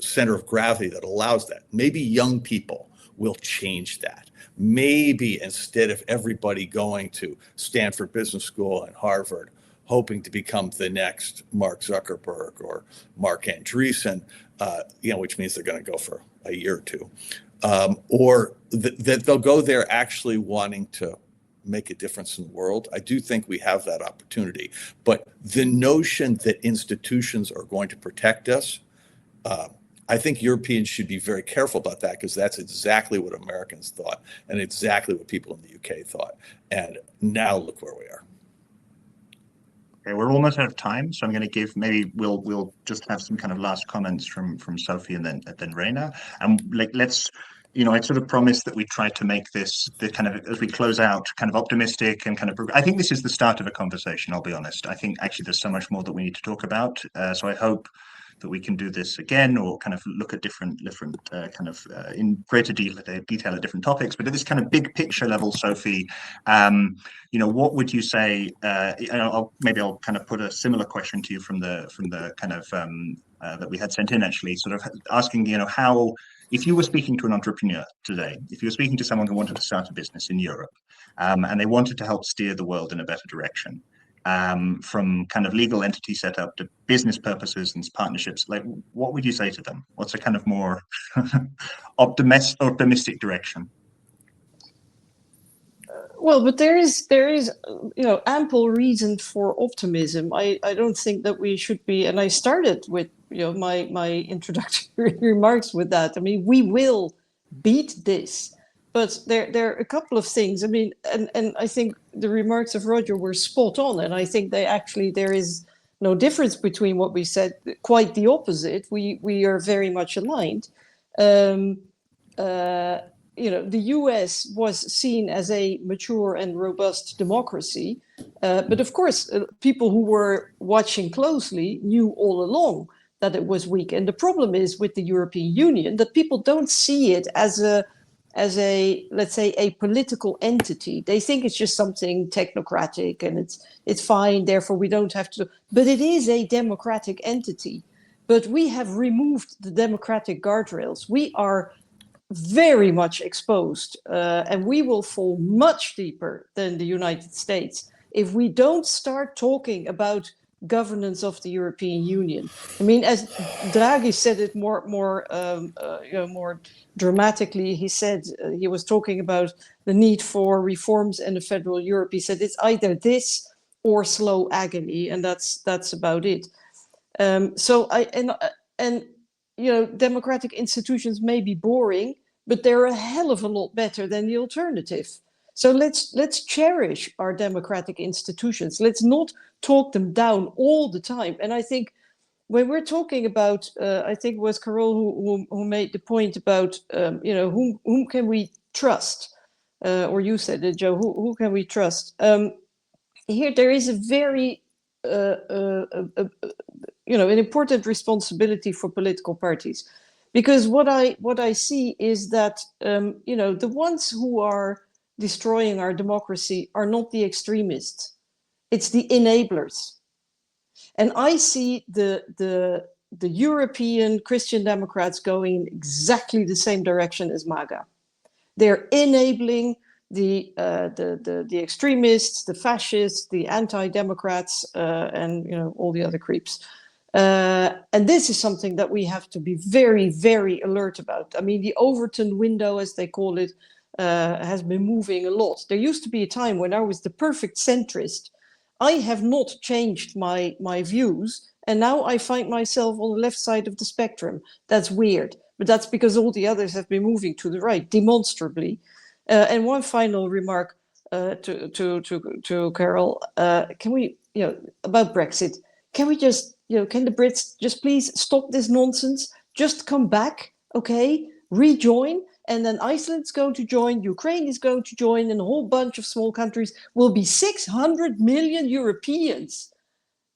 center of gravity that allows that. Maybe young people will change that. Maybe instead of everybody going to Stanford Business School and Harvard, hoping to become the next Mark Zuckerberg or Mark Andreessen, which means they're going to go for a year or two, or that they'll go there actually wanting to make a difference in the world. I do think we have that opportunity. But the notion that institutions are going to protect us, I think Europeans should be very careful about that, because that's exactly what Americans thought and exactly what people in the UK thought. And now look where we are.
Okay, we're almost out of time, so I'm going to give, maybe we'll just have some kind of last comments from Sophie and then Raina, and like let's, I sort of promised that we try to make this the kind of, as we close out, kind of optimistic and kind of. I think this is the start of a conversation. I'll be honest. I think actually there's so much more that we need to talk about. So I hope that we can do this again, or kind of look at different in greater detail at different topics. But at this kind of big picture level, Sophie, what would you say? Maybe I'll kind of put a similar question to you from the kind of that we had sent in, actually, sort of asking, how, if you were speaking to an entrepreneur today, if you were speaking to someone who wanted to start a business in Europe, and they wanted to help steer the world in a better direction, from kind of legal entity setup to business purposes and partnerships, like, what would you say to them? What's a kind of more optimistic direction?
Well, but there is ample reason for optimism. I don't think that we should be, and I started with my introductory remarks with that. I mean, we will beat this, but there are a couple of things. I mean, and I think the remarks of Roger were spot on, and I think there is no difference between what we said. Quite the opposite. We are very much aligned. The US was seen as a mature and robust democracy, but of course, people who were watching closely knew all along that it was weak. And the problem is with the European Union that people don't see it as a let's say a political entity. They think it's just something technocratic and it's fine. Therefore, we don't have to. But it is a democratic entity. But we have removed the democratic guardrails. We are very much exposed, and we will fall much deeper than the United States if we don't start talking about governance of the European Union. I mean, as Draghi said it more dramatically, he said he was talking about the need for reforms in a federal Europe. He said it's either this or slow agony, and that's about it. Democratic institutions may be boring, but they're a hell of a lot better than the alternative. So let's cherish our democratic institutions. Let's not talk them down all the time. And I think when we're talking about, I think it was Carol who made the point about, whom can we trust? Or you said it, Joe, who can we trust? Here there is a very, an important responsibility for political parties. Because what I see is that, the ones who are destroying our democracy are not the extremists. It's the enablers. And I see the European Christian Democrats going in exactly the same direction as MAGA. They're enabling the extremists, the fascists, the anti-democrats, and all the other creeps. And this is something that we have to be very, very alert about. I mean, the Overton window, as they call it, has been moving a lot. There used to be a time when I was the perfect centrist. I have not changed my views, and now I find myself on the left side of the spectrum. That's weird, but that's because all the others have been moving to the right, demonstrably. And one final remark to Carol: can we, about Brexit? Can we just, can the Brits just please stop this nonsense? Just come back, okay? Rejoin, and then Iceland's going to join, Ukraine is going to join, and a whole bunch of small countries will be 600 million Europeans.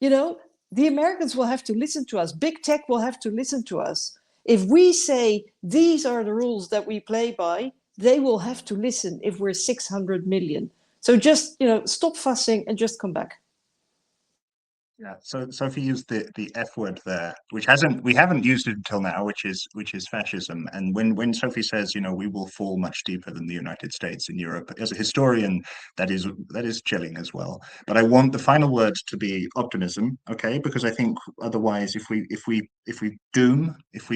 The Americans will have to listen to us. Big tech will have to listen to us. If we say these are the rules that we play by, they will have to listen if we're 600 million. So just, stop fussing and just come back.
Yeah, so Sophie used the F word there, which we haven't used it until now, which is fascism. And when Sophie says, we will fall much deeper than the United States in Europe, as a historian, that is chilling as well. But I want the final word to be optimism, okay? Because I think otherwise, if we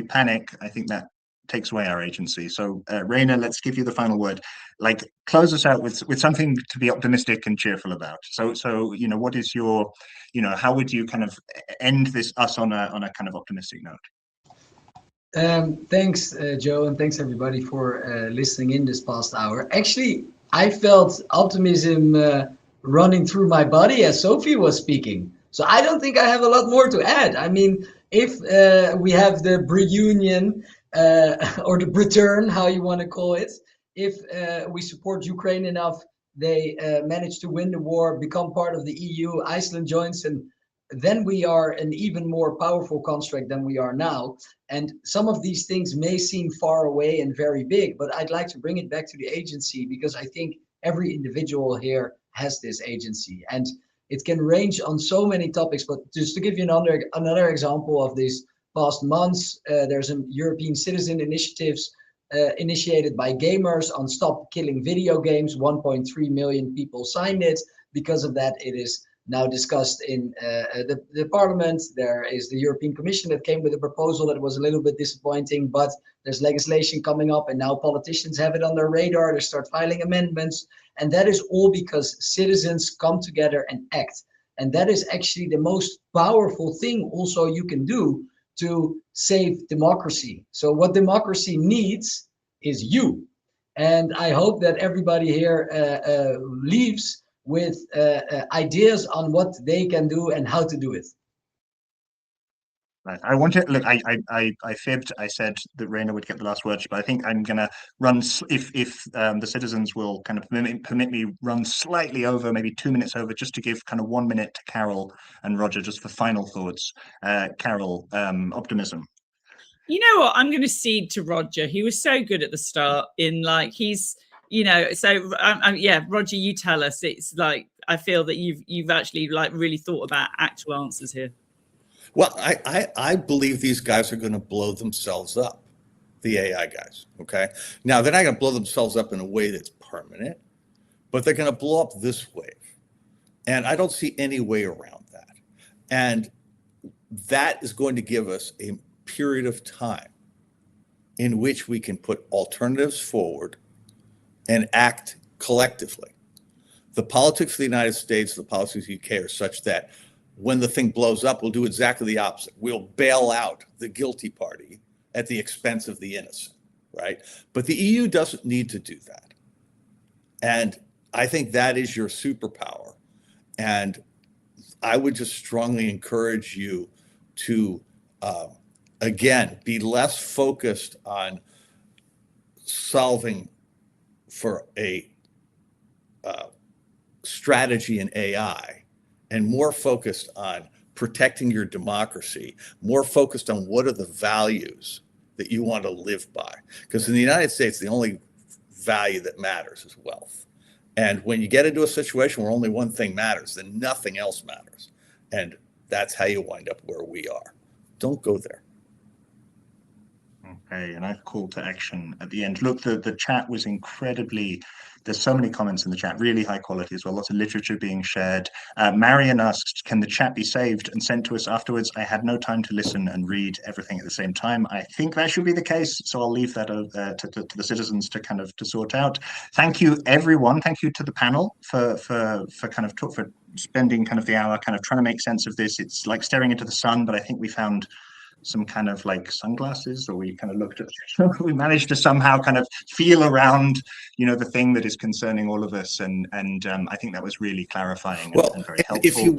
panic, I think that takes away our agency. So Raina, let's give you the final word. Like, close us out with something to be optimistic and cheerful about. So what is your, how would you kind of end us on a kind of optimistic note?
Thanks, Joe, and thanks everybody for listening in this past hour. Actually, I felt optimism running through my body as Sophie was speaking. So I don't think I have a lot more to add. I mean, if we have the reunion or the return, how you want to call it, if we support Ukraine enough, they manage to win the war, become part of the EU, Iceland joins, and then we are an even more powerful construct than we are now. And some of these things may seem far away and very big, but I'd like to bring it back to the agency, because I think every individual here has this agency. And it can range on so many topics, but just to give you another example of these past months, there's a European citizen initiatives initiated by gamers on stop killing video games. 1.3 million people signed it. Because of that, it is now discussed in the parliament. There is the European Commission that came with a proposal that was a little bit disappointing, but there's legislation coming up, and now politicians have it on their radar. They start filing amendments. And that is all because citizens come together and act. And that is actually the most powerful thing also you can do to save democracy. So what democracy needs is you. And I hope that everybody here leaves with ideas on what they can do and how to do it.
Right. I want to look. I fibbed. I said that Raina would get the last words, but I think I'm going to run. If the citizens will kind of permit me, run slightly over, maybe 2 minutes over, just to give kind of 1 minute to Carol and Roger, just for final thoughts. Carol, optimism.
You know what? I'm going to cede to Roger. He was so good at the start. He's, So yeah, Roger, you tell us. It's like I feel that you've actually really thought about actual answers here.
Well, I believe these guys are going to blow themselves up, the AI guys, okay? Now, they're not going to blow themselves up in a way that's permanent, but they're going to blow up this wave. And I don't see any way around that. And that is going to give us a period of time in which we can put alternatives forward and act collectively. The politics of the United States, the politics of the UK are such that when the thing blows up, we'll do exactly the opposite. We'll bail out the guilty party at the expense of the innocent, right? But the EU doesn't need to do that. And I think that is your superpower. And I would just strongly encourage you to, again, be less focused on solving for a strategy in AI, and more focused on protecting your democracy, more focused on what are the values that you want to live by. Because in the United States, the only value that matters is wealth. And when you get into a situation where only one thing matters, then nothing else matters. And that's how you wind up where we are. Don't go there.
Okay, and I've called to action at the end. Look, the chat was incredibly, there's so many comments in the chat, really high quality as well, lots of literature being shared. Marion asked, can the chat be saved and sent to us afterwards? I had no time to listen and read everything at the same time. I think that should be the case, so I'll leave that to the citizens to kind of to sort out. Thank you, everyone. Thank you to the panel for spending kind of the hour kind of trying to make sense of this. It's like staring into the sun, but I think we found some kind of like sunglasses, or we kind of looked at, we managed to somehow kind of feel around, the thing that is concerning all of us. And I think that was really clarifying and very helpful.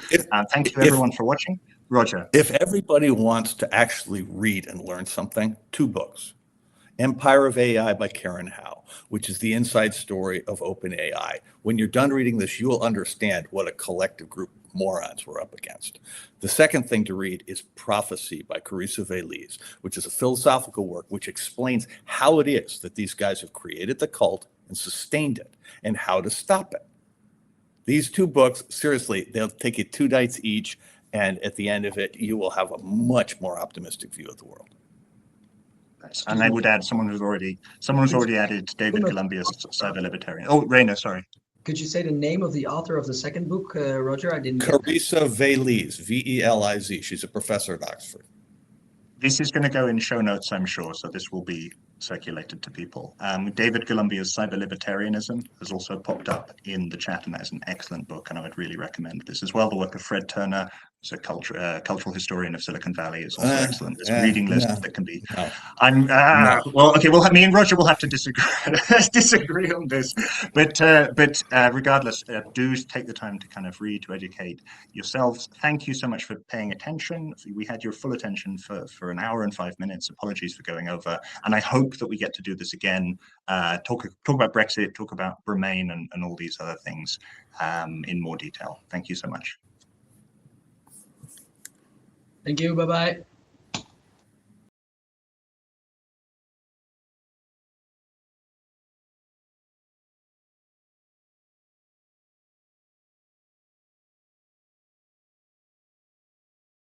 Thank you everyone for watching. Roger.
If everybody wants to actually read and learn something, 2 books. Empire of AI by Karen Howe, which is the inside story of OpenAI. When you're done reading this, you will understand what a collective group of morons we're up against. The second thing to read is Prophecy by Carissa Veliz, which is a philosophical work which explains how it is that these guys have created the cult and sustained it, and how to stop it. These 2 books, seriously, they'll take you 2 nights each, and at the end of it, you will have a much more optimistic view of the world.
And I would add someone who's already added David Columbia's Cyber Libertarian. Oh, Raina, sorry.
Could you say the name of the author of the second book, Roger? I didn't.
Carissa Veliz, Veliz. She's a professor at Oxford.
This is going to go in show notes, I'm sure, so this will be circulated to people. David Columbia's Cyber Libertarianism has also popped up in the chat, and that is an excellent book, and I would really recommend this as well. The work of Fred Turner, So cultural historian of Silicon Valley is also excellent. There's a reading list that can be.
No.
Well, okay. Well, me and Roger will have to disagree on this, but regardless, do take the time to kind of read, to educate yourselves. Thank you so much for paying attention. We had your full attention for an hour and 5 minutes. Apologies for going over, and I hope that we get to do this again. Talk about Brexit, talk about Remain, and all these other things in more detail. Thank you so much.
Thank you. Bye-bye.